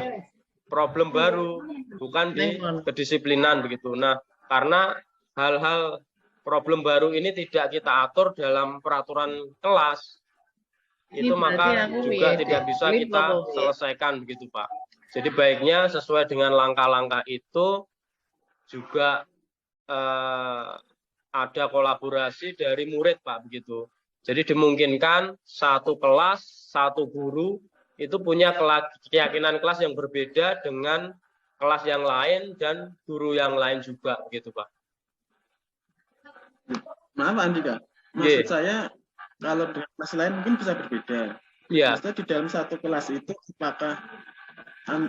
problem baru, bukan di kedisiplinan begitu. Nah, karena hal-hal problem baru ini tidak kita atur dalam peraturan kelas, itu maka juga tidak bisa kita selesaikan begitu Pak. Jadi baiknya sesuai dengan langkah-langkah itu juga ada kolaborasi dari murid Pak begitu. Jadi dimungkinkan satu kelas, satu guru itu punya keyakinan kelas yang berbeda dengan kelas yang lain dan guru yang lain juga begitu Pak. Maaf Andika, maksud saya kalau dengan kelas lain mungkin bisa berbeda. Maksudnya di dalam satu kelas itu apakah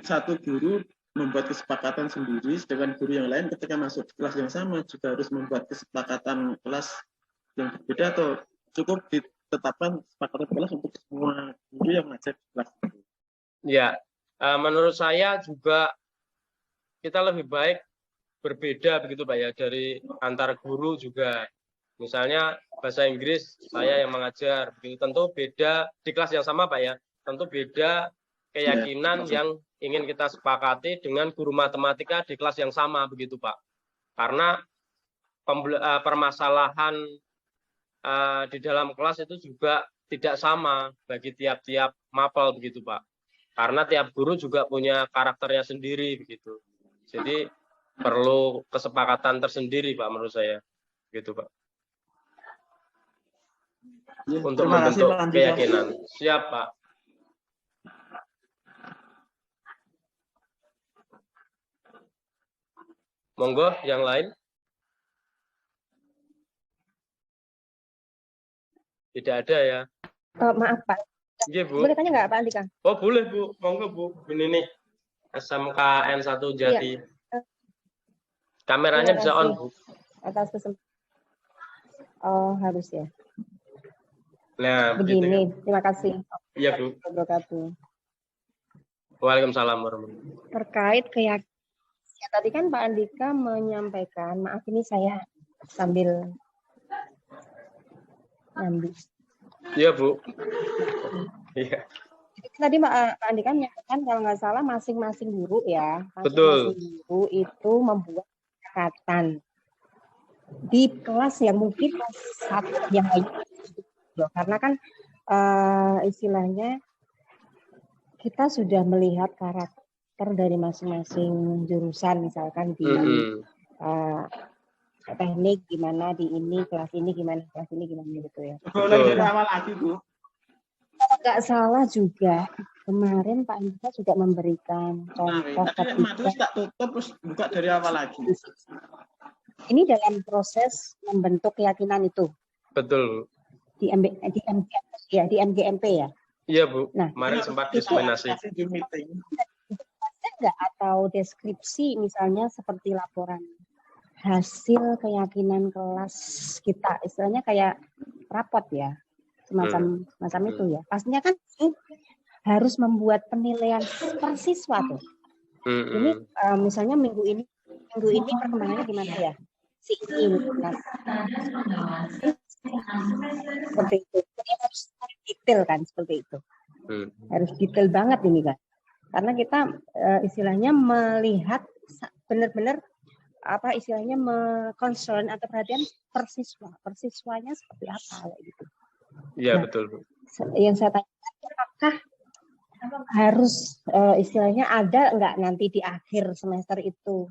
satu guru membuat kesepakatan sendiri, sedangkan guru yang lain ketika masuk kelas yang sama juga harus membuat kesepakatan kelas yang berbeda, atau cukup ditetapkan kesepakatan kelas untuk semua guru yang mengajar di kelas? Ya, menurut saya juga kita lebih baik berbeda begitu Pak ya, dari antar guru juga. Misalnya bahasa Inggris saya yang mengajar, begitu tentu beda di kelas yang sama Pak ya, tentu beda keyakinan yang ingin kita sepakati dengan guru matematika di kelas yang sama begitu Pak. Karena permasalahan di dalam kelas itu juga tidak sama bagi tiap-tiap mapel begitu Pak. Karena tiap guru juga punya karakternya sendiri begitu. Jadi perlu kesepakatan tersendiri Pak menurut saya. Gitu Pak. Ya, untuk membentuk keyakinan. Siap Pak. Monggo yang lain. Tidak ada ya. Maaf Pak. Iya Bu. Boleh tanya nggak Pak Andika? Oh boleh Bu. Monggo Bu. Ini nih SMKN 1 Jati. Ya. Kameranya bisa on Bu. Atas kesempatan. Oh harus ya. Nah begini. Gitu. Terima kasih. Iya Bu. Waalaikumsalam warahmatullahi. Terkait keyakinan. Ya, tadi kan Pak Andika menyampaikan, maaf ini saya sambil ngambil. Iya Bu. Iya. Tadi Pak Andika menyampaikan kalau nggak salah masing-masing guru ya, masing-masing guru itu membuat kesepakatan di kelas yang mungkin satu yang lain, karena kan istilahnya kita sudah melihat karakter dari masing-masing jurusan, misalkan di teknik gimana, di ini kelas ini gimana, kelas ini gimana gitu ya. Boleh dari awal lagi Bu. Kalau nggak salah juga kemarin Pak Andika juga memberikan contoh ketika tak tutup terus buka dari awal lagi. Ini dalam proses membentuk keyakinan itu. Betul. Di MGMP ya. Iya Bu. Nah, kemarin sempat diskriminasi. Enggak, atau deskripsi misalnya seperti laporan hasil keyakinan kelas kita, istilahnya kayak rapot ya, semacam itu ya. Pastinya kan harus membuat penilaian per siswa tuh. Ini misalnya minggu ini perkembangannya gimana ya, si ini Seperti itu. Jadi harus detail kan seperti itu. Harus detail banget ini kan. Karena kita istilahnya melihat benar-benar apa istilahnya concern atau perhatian persiswanya seperti apa gitu. Iya, Nah, betul. Yang saya tanyakan apakah harus istilahnya ada nggak nanti di akhir semester itu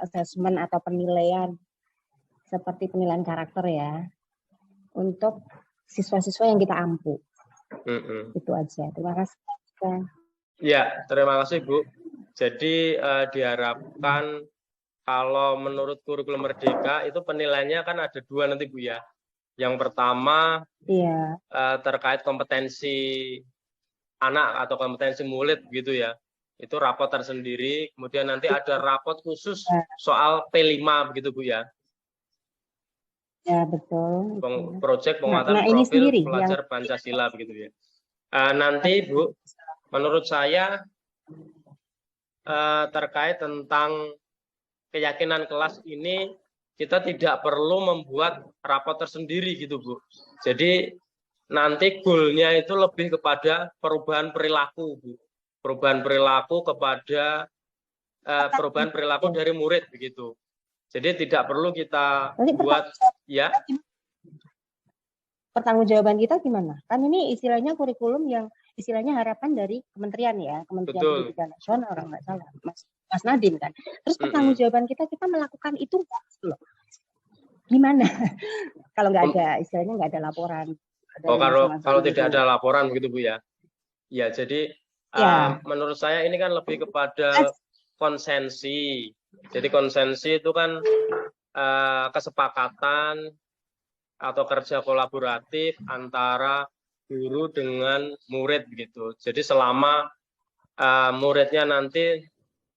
assessment atau penilaian seperti penilaian karakter ya untuk siswa-siswa yang kita ampu. Itu aja. Terima kasih. Ya, terima kasih Bu. Jadi diharapkan kalau menurut kurikulum Merdeka itu penilaiannya kan ada 2 nanti Bu ya. Yang pertama terkait kompetensi anak atau kompetensi murid gitu ya. Itu rapot tersendiri. Kemudian nanti ada rapot khusus soal P5 begitu Bu ya. Ya betul. Proyek penguatan profil pelajar Pancasila begitu ya. Nanti Bu, menurut saya terkait tentang keyakinan kelas ini kita tidak perlu membuat rapot tersendiri gitu Bu. Jadi nanti goalnya itu lebih kepada perubahan perilaku Bu. Perubahan perilaku kepada perubahan perilaku dari murid begitu. Jadi tidak perlu kita buat ya. Pertanggungjawaban kita gimana? Kan ini istilahnya kurikulum yang istilahnya harapan dari kementerian ya, Kementerian Pendidikan Nasional orang nggak salah, Mas Nadiem kan. Terus pertanggungjawaban kita melakukan itu loh. Gimana? Kalau nggak ada istilahnya nggak ada laporan. Kalau tidak ada laporan begitu Bu ya. Ya jadi menurut saya ini kan lebih kepada konsensi. Jadi konsensi itu kan kesepakatan atau kerja kolaboratif antara guru dengan murid begitu. Jadi selama muridnya nanti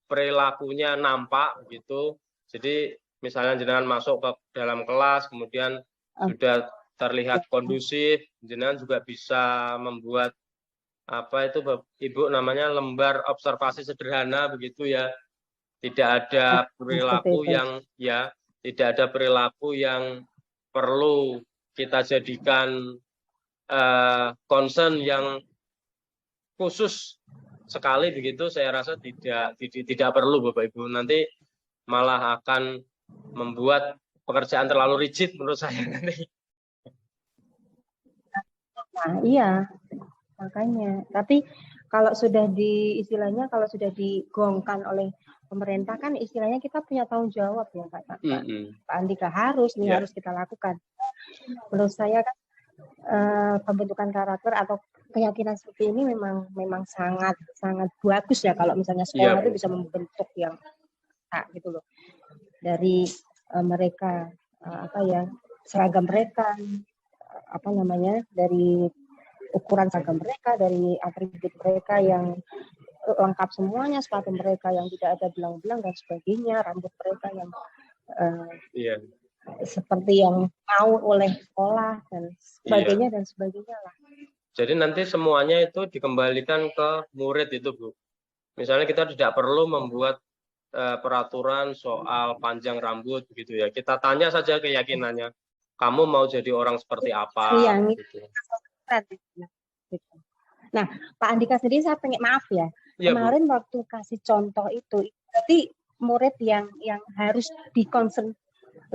perilakunya nampak begitu. Jadi misalnya jenengan masuk ke dalam kelas kemudian sudah terlihat kondusif, jenengan juga bisa membuat apa itu Ibu namanya lembar observasi sederhana begitu ya. Tidak ada perilaku tidak ada perilaku yang perlu kita jadikan concern yang khusus sekali begitu. Saya rasa tidak perlu Bapak Ibu. Nanti malah akan membuat pekerjaan terlalu rigid menurut saya nanti. Nah, iya. Makanya. Tapi kalau sudah istilahnya kalau sudah digongkan oleh pemerintah kan istilahnya kita punya tanggung jawab ya Pak Andika harus kita lakukan. Menurut saya kan pembentukan karakter atau keyakinan seperti ini memang sangat bagus ya kalau misalnya sekolah itu bisa membentuk yang gitu loh dari mereka seragam mereka dari ukuran seragam mereka, dari atribut mereka yang lengkap semuanya, sepatu mereka yang tidak ada belang-belang dan sebagainya, rambut mereka yang seperti yang mau oleh sekolah dan sebagainya lah. Jadi nanti semuanya itu dikembalikan ke murid itu Bu. Misalnya kita tidak perlu membuat peraturan soal panjang rambut begitu ya. Kita tanya saja keyakinannya. Kamu mau jadi orang seperti apa? Gitu. Nah, Pak Andika sendiri saya pengen maaf ya. Kemarin waktu kasih contoh itu, berarti murid yang harus di-concern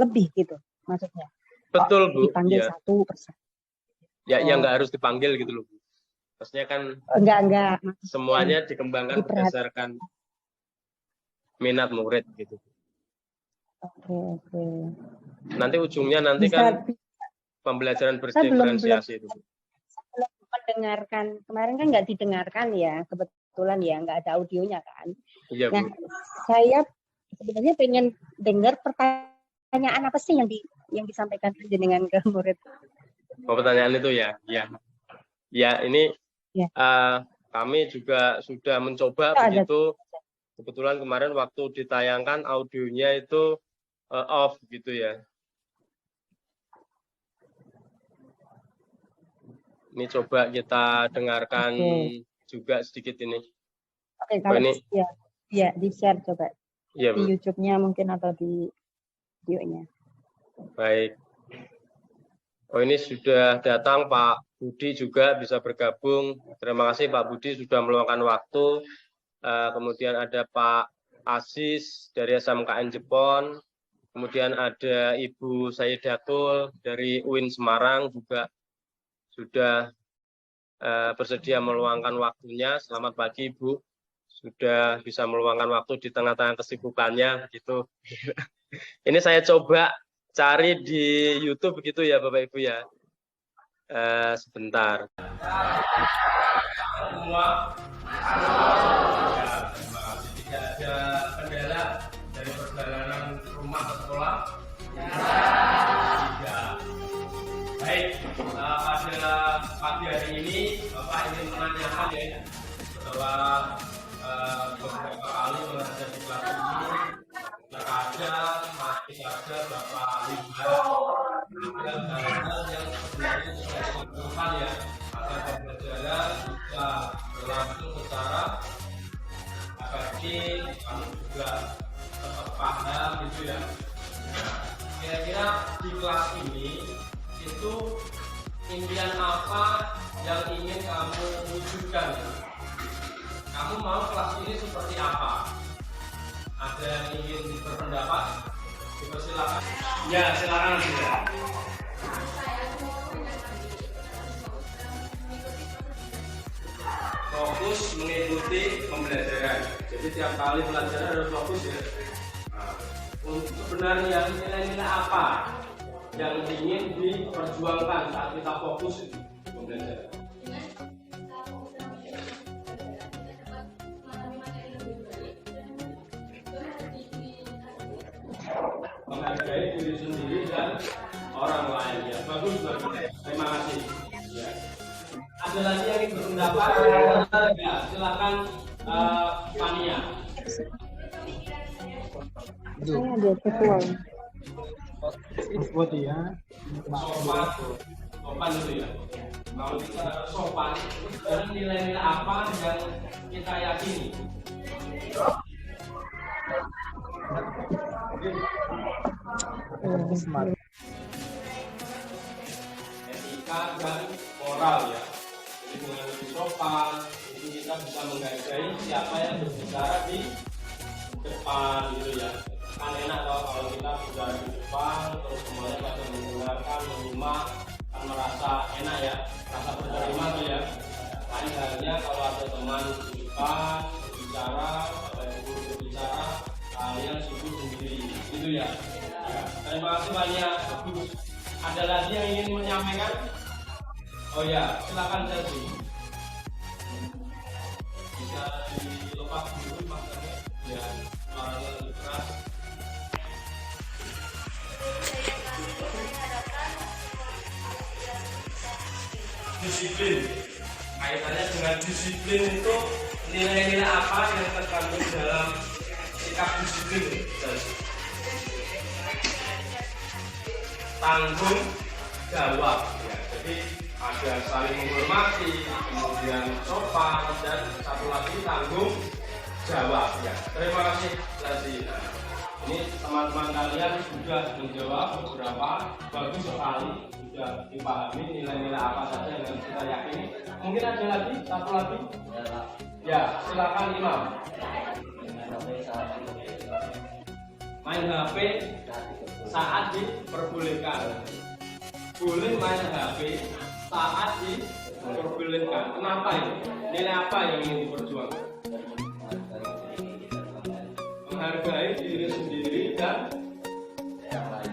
lebih gitu maksudnya. Betul Bu. Dipanggil satu persatu. Yang nggak harus dipanggil gitu loh Bu. Maksudnya kan enggak. Semuanya dikembangkan berdasarkan minat murid gitu. Oke. Nanti ujungnya kan pembelajaran berdiferensiasi itu. Belum mendengarkan kemarin kan nggak didengarkan ya kebetulan ya nggak ada audionya kan. Iya, Bu. Nah saya sebenarnya pengen dengar pertanyaan apa sih yang disampaikan dengan ke murid. Pertanyaan itu ya. Ini kami juga sudah mencoba begitu. Kebetulan kemarin waktu ditayangkan audionya itu off gitu ya. Ini coba kita dengarkan juga sedikit ini. Oke, kalau ini di-share coba. Iya, di YouTube-nya mungkin atau di video-nya. Baik. Oh, ini sudah datang Pak Budi juga bisa bergabung. Terima kasih Pak Budi sudah meluangkan waktu. Kemudian ada Pak Aziz dari SMKN Jepon. Kemudian ada Ibu Sayyidatul dari UIN Semarang juga sudah bersedia meluangkan waktunya. Selamat pagi Ibu. Sudah bisa meluangkan waktu di tengah-tengah kesibukannya begitu. Ini saya coba cari di YouTube begitu ya Bapak Ibu ya. Sebentar. Semua. Tidak ada kendala dari perjalanan rumah ke sekolah. Tidak. Baik. Pada pagi hari ini Bapak ingin menanyakan ya setelah beberapa kali menghadapi kelas ini terkadang masih ada beberapa limbah dan hal-hal yang sebenarnya sudah dilakukan ya agar pembelajaran bisa berlangsung secara efektif, kami juga tetap paham gitu ya. Kira-kira di kelas ini itu impian apa yang ingin kamu wujudkan? Kamu mau kelas ini seperti apa? Ada yang ingin berpendapat? Silakan. Ya, silakan juga. Fokus mengikuti pembelajaran. Jadi tiap kali pelajaran harus fokus ya. Nah, untuk sebenarnya nilai-nilai apa yang ingin diperjuangkan saat kita fokus di pembelajaran? Menghargai diri sendiri dan orang lain ya. Bagus. Terima kasih. Ya. Ada lagi yang ingin berpendapat? Ya, silakan Fania. Saya ada ketua. Sopan itu ya. Kalau kita sopan, dan nilai-nilai apa yang kita yakini? Etika dan moral ya. Jadi dengan lebih sopan, itu kita bisa menghargai siapa yang berbicara di depan gitu ya. Kan enak kalau kita berbicara di depan, terus semuanya pada mendengarkan, menyimak, kan merasa enak ya, rasa berterima tuh ya. Lain halnya kalau ada teman di depan berbicara, ada guru berbicara, kalian sibuk sendiri, gitu ya. Ya. Terima kasih banyak. Ada lagi yang ingin menyampaikan? Oh ya, silakan Chelsea. Bisa dilepas dulu maksudnya, ya, suaranya lebih keras. Disiplin. Kaitannya dengan disiplin itu nilai-nilai apa yang terkandung dalam sikap disiplin? Tanggung jawab ya. Jadi ada saling menghormati, kemudian sopan, dan satu lagi tanggung jawab ya. Terima kasih Lesti. Ini teman-teman kalian sudah menjawab beberapa, bagus sekali, sudah dipahami nilai-nilai apa saja yang kita yakini. Mungkin ada lagi, satu lagi? Ya, silakan Imam. Main HP saat diperbolehkan. Boleh main HP saat diperbolehkan. Kenapa ini? Nilai apa yang ingin diperjuangkan? Menghargai diri sendiri dan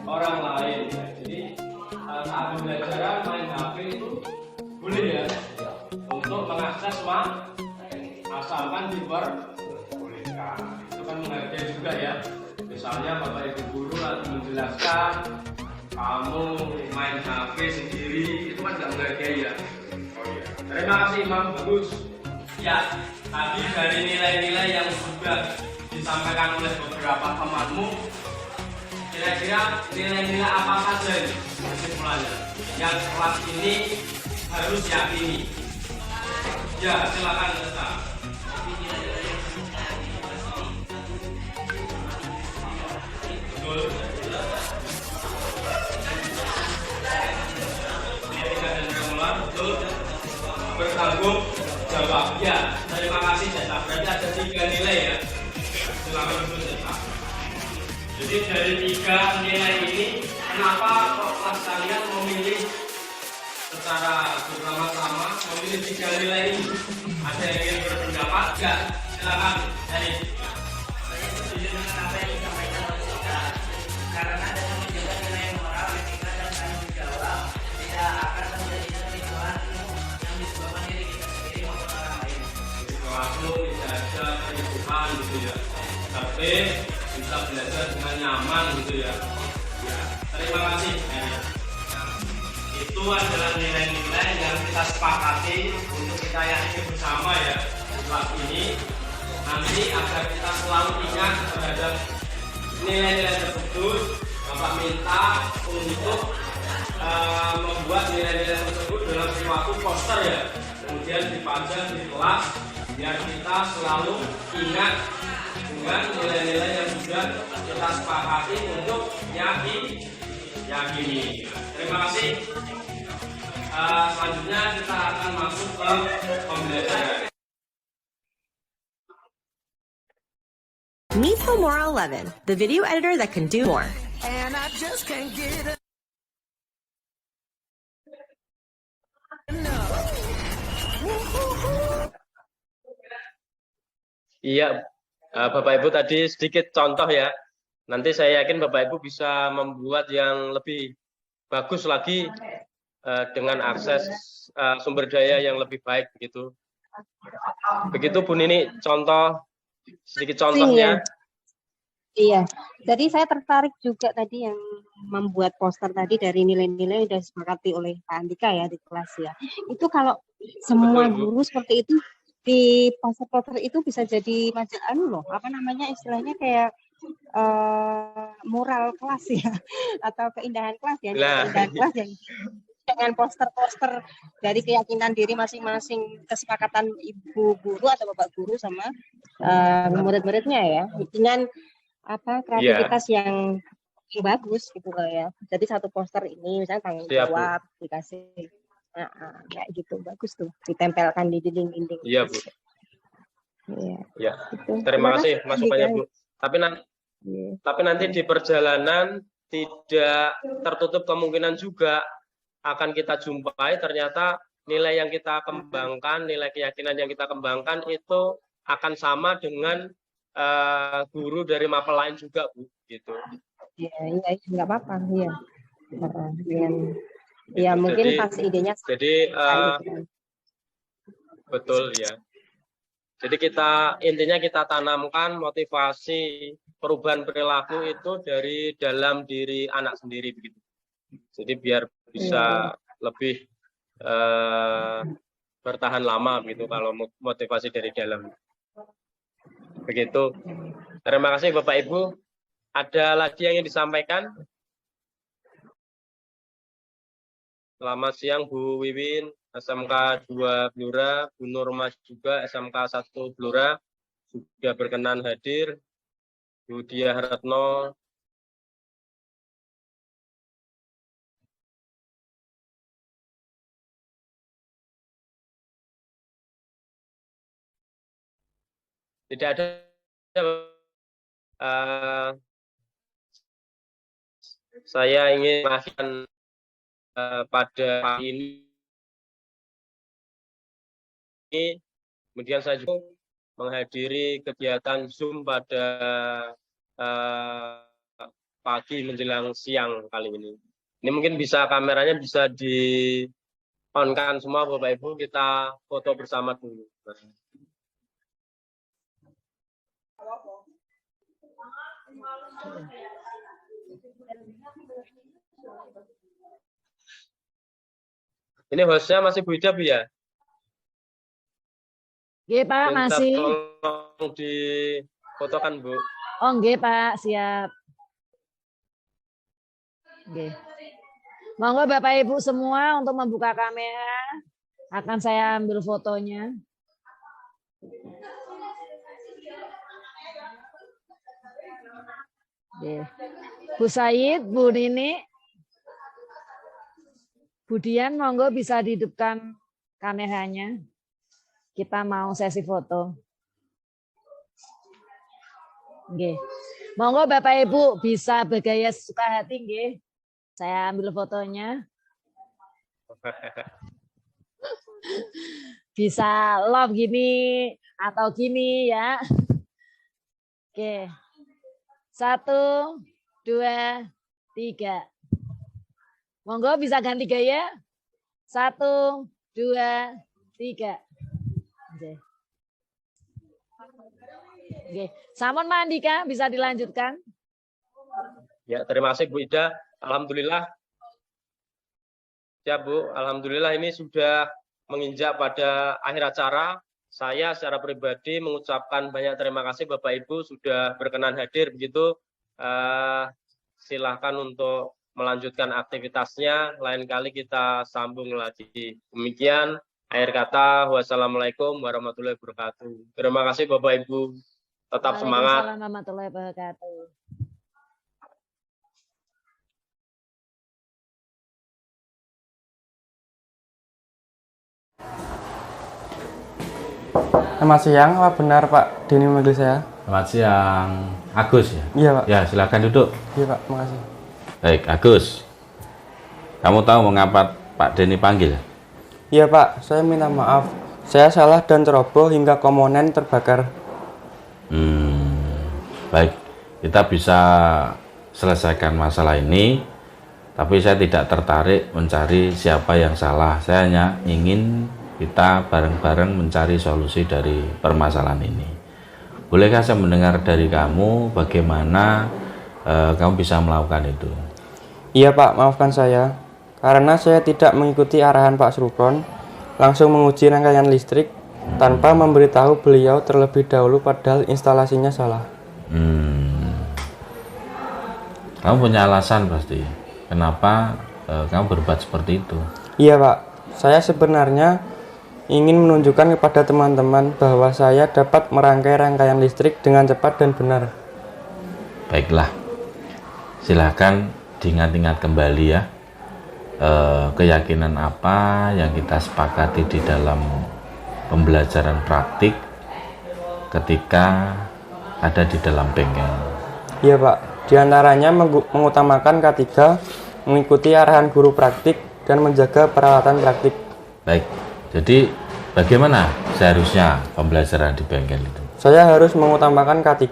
orang lain. Jadi saat belajar main HP itu boleh ya untuk mengakses asalkan diperbolehkan. Itu kan menghargai juga ya. Misalnya Bapak Ibu guru lagi menjelaskan, kamu main HP sendiri, itu kan nggak menghargai ya. Oh iya. Terima kasih Imam, bagus. Ya, tadi dari nilai-nilai yang sudah disampaikan oleh beberapa temanmu, kira-kira nilai-nilai apa saja ini kesimpulannya yang kelas ini harus yakini? Ya, silakan Ustaz. Betul. tiga nilai ini, kenapa kok kelas kalian memilih secara bersama-sama memilih tiga nilai ini? Ada yang ingin berpendapat? Enggak, silakan. Dari Saya setuju dengan apa yang disampaikan oleh Ustaz. Karena dengan menjaga nilai moral, etika, dan tanggung jawab, tidak akan terjadinya kericuhan yang disebabkan diri kita sendiri maupun orang lain. di kelasmu tidak ada keributan gitu ya, tapi bisa belajar dengan nyaman gitu ya. Ya, terima kasih. Itu adalah nilai-nilai yang kita sepakati untuk kita yakini bersama ya di kelas ini. Nanti agar kita selalu ingat terhadap nilai-nilai tersebut, Bapak minta untuk membuat nilai-nilai tersebut dalam suatu poster ya, kemudian dipajang di kelas biar kita selalu ingat dengan nilai-nilai yang sudah kita sepakati untuk yakini. Terima kasih. Selanjutnya kita akan masuk ke pembelajaran. Meet Filmora 11, the video editor that can do more. Iya, Bapak Ibu tadi sedikit contoh ya. Nanti saya yakin Bapak Ibu bisa membuat yang lebih bagus lagi dengan akses sumber daya yang lebih baik begitu. Begitu Bu Nini, sedikit contohnya. Iya, jadi saya tertarik juga tadi yang membuat poster tadi dari nilai-nilai yang sudah disepakati oleh Pak Andika ya di kelas ya. Itu kalau semua guru seperti itu di poster-poster itu bisa jadi macam loh, apa namanya istilahnya kayak moral kelas ya, atau keindahan kelas ya, keindahan kelas yang dengan poster-poster dari keyakinan diri masing-masing, kesepakatan ibu guru atau bapak guru sama murid-muridnya ya, dengan apa kreativitas yang bagus gitu loh ya. Jadi satu poster ini misalnya tanggung jawab dikasih kayak gitu, bagus tuh ditempelkan di dinding-dinding. Iya Bu. Iya. Ya. Gitu. Terima kasih masukannya Bu. Tapi nanti di perjalanan tidak tertutup kemungkinan juga akan kita jumpai ternyata nilai yang kita kembangkan, nilai keyakinan yang kita kembangkan itu akan sama dengan guru dari mapel lain juga Bu, gitu. Iya, nggak apa-apa, iya. Ya mungkin jadi, pas idenya. Jadi betul ya. Jadi intinya kita tanamkan motivasi perubahan perilaku itu dari dalam diri anak sendiri begitu. Jadi biar bisa lebih bertahan lama gitu kalau motivasi dari dalam. Begitu. Terima kasih Bapak Ibu. Ada lagi yang ingin disampaikan? Selamat siang Bu Wiwin, SMK 2 Blora, Bu Nurmas juga SMK 1 Blora sudah berkenan hadir. Bu Dia Retno. Tidak ada. Saya ingin mengakhirkan pada hari ini, kemudian saya juga menghadiri kegiatan Zoom pada pagi menjelang siang kali ini. Ini mungkin bisa kameranya bisa di-on-kan semua Bapak Ibu, kita foto bersama dulu. Ini hostnya masih Bu Ida, Bu ya? Nggih, Pak, masih. Tolong difotokan, Bu. Oh, nggih, Pak, siap. Nggih. Monggo Bapak Ibu semua untuk membuka kamera. Akan saya ambil fotonya. Nggih. Bu Said, Bu Nini, Bu Dian, monggo bisa dihidupkan kameranya. Kita mau sesi foto. Oke. Monggo Bapak Ibu bisa bergaya suka hati nggih. Saya ambil fotonya. Bisa love gini atau gini ya. Oke. 1, 2, 3. Monggo bisa ganti gaya. 1, 2, 3. Oke. Sampun Mbak Andika bisa dilanjutkan. Ya, terima kasih Bu Ida. Alhamdulillah. Ya Bu, alhamdulillah ini sudah menginjak pada akhir acara. Saya secara pribadi mengucapkan banyak terima kasih Bapak Ibu sudah berkenan hadir begitu. Silahkan untuk melanjutkan aktivitasnya. Lain kali kita sambung lagi. Demikian akhir kata. Wassalamualaikum warahmatullahi wabarakatuh. Terima kasih Bapak Ibu. Tetap semangat. Waalaikumsalam warahmatullahi wabarakatuh. Selamat siang, apa benar Pak Denny memanggil saya? Selamat siang, Agus ya? Iya Pak. Ya, silakan duduk. Iya Pak, makasih. Baik, Agus. Kamu tahu mengapa Pak Denny panggil? Iya Pak, saya minta maaf. Saya salah dan ceroboh hingga komponen terbakar. Baik, kita bisa selesaikan masalah ini, tapi saya tidak tertarik mencari siapa yang salah. Saya hanya ingin kita bareng-bareng mencari solusi dari permasalahan ini. Bolehkah saya mendengar dari kamu bagaimana kamu bisa melakukan itu? Iya Pak, maafkan saya. Karena saya tidak mengikuti arahan Pak Srukron, langsung menguji rangkaian listrik tanpa memberitahu beliau terlebih dahulu padahal instalasinya salah. Kamu punya alasan pasti. Kenapa kamu berbuat seperti itu? Iya Pak, saya sebenarnya ingin menunjukkan kepada teman-teman bahwa saya dapat merangkai rangkaian listrik dengan cepat dan benar. Baiklah, silakan diingat-ingat kembali ya, keyakinan apa yang kita sepakati di dalam pembelajaran praktik ketika ada di dalam bengkel. Iya Pak, diantaranya mengutamakan K3, mengikuti arahan guru praktik, dan menjaga peralatan praktik. Baik. Jadi bagaimana seharusnya pembelajaran di bengkel itu? Saya harus mengutamakan K3,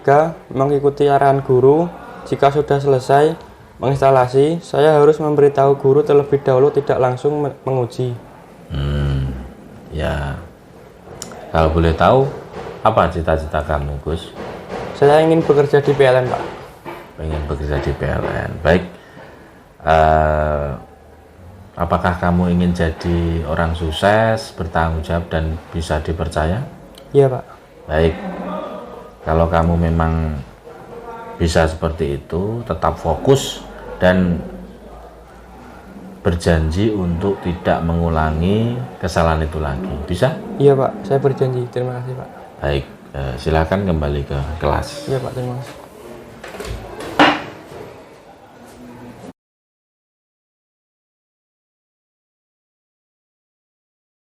mengikuti arahan guru. Jika sudah selesai menginstalasi, saya harus memberitahu guru terlebih dahulu, tidak langsung menguji. Ya, kalau boleh tahu, apa cita-cita kamu, Gus? Saya ingin bekerja di PLN, Pak. Ingin bekerja di PLN. Baik. Apakah kamu ingin jadi orang sukses, bertanggung jawab, dan bisa dipercaya? Iya, Pak. Baik. Kalau kamu memang bisa seperti itu, tetap fokus dan berjanji untuk tidak mengulangi kesalahan itu lagi. Bisa? Iya, Pak. Saya berjanji. Terima kasih, Pak. Baik. Silakan kembali ke kelas. Iya, Pak. Terima kasih.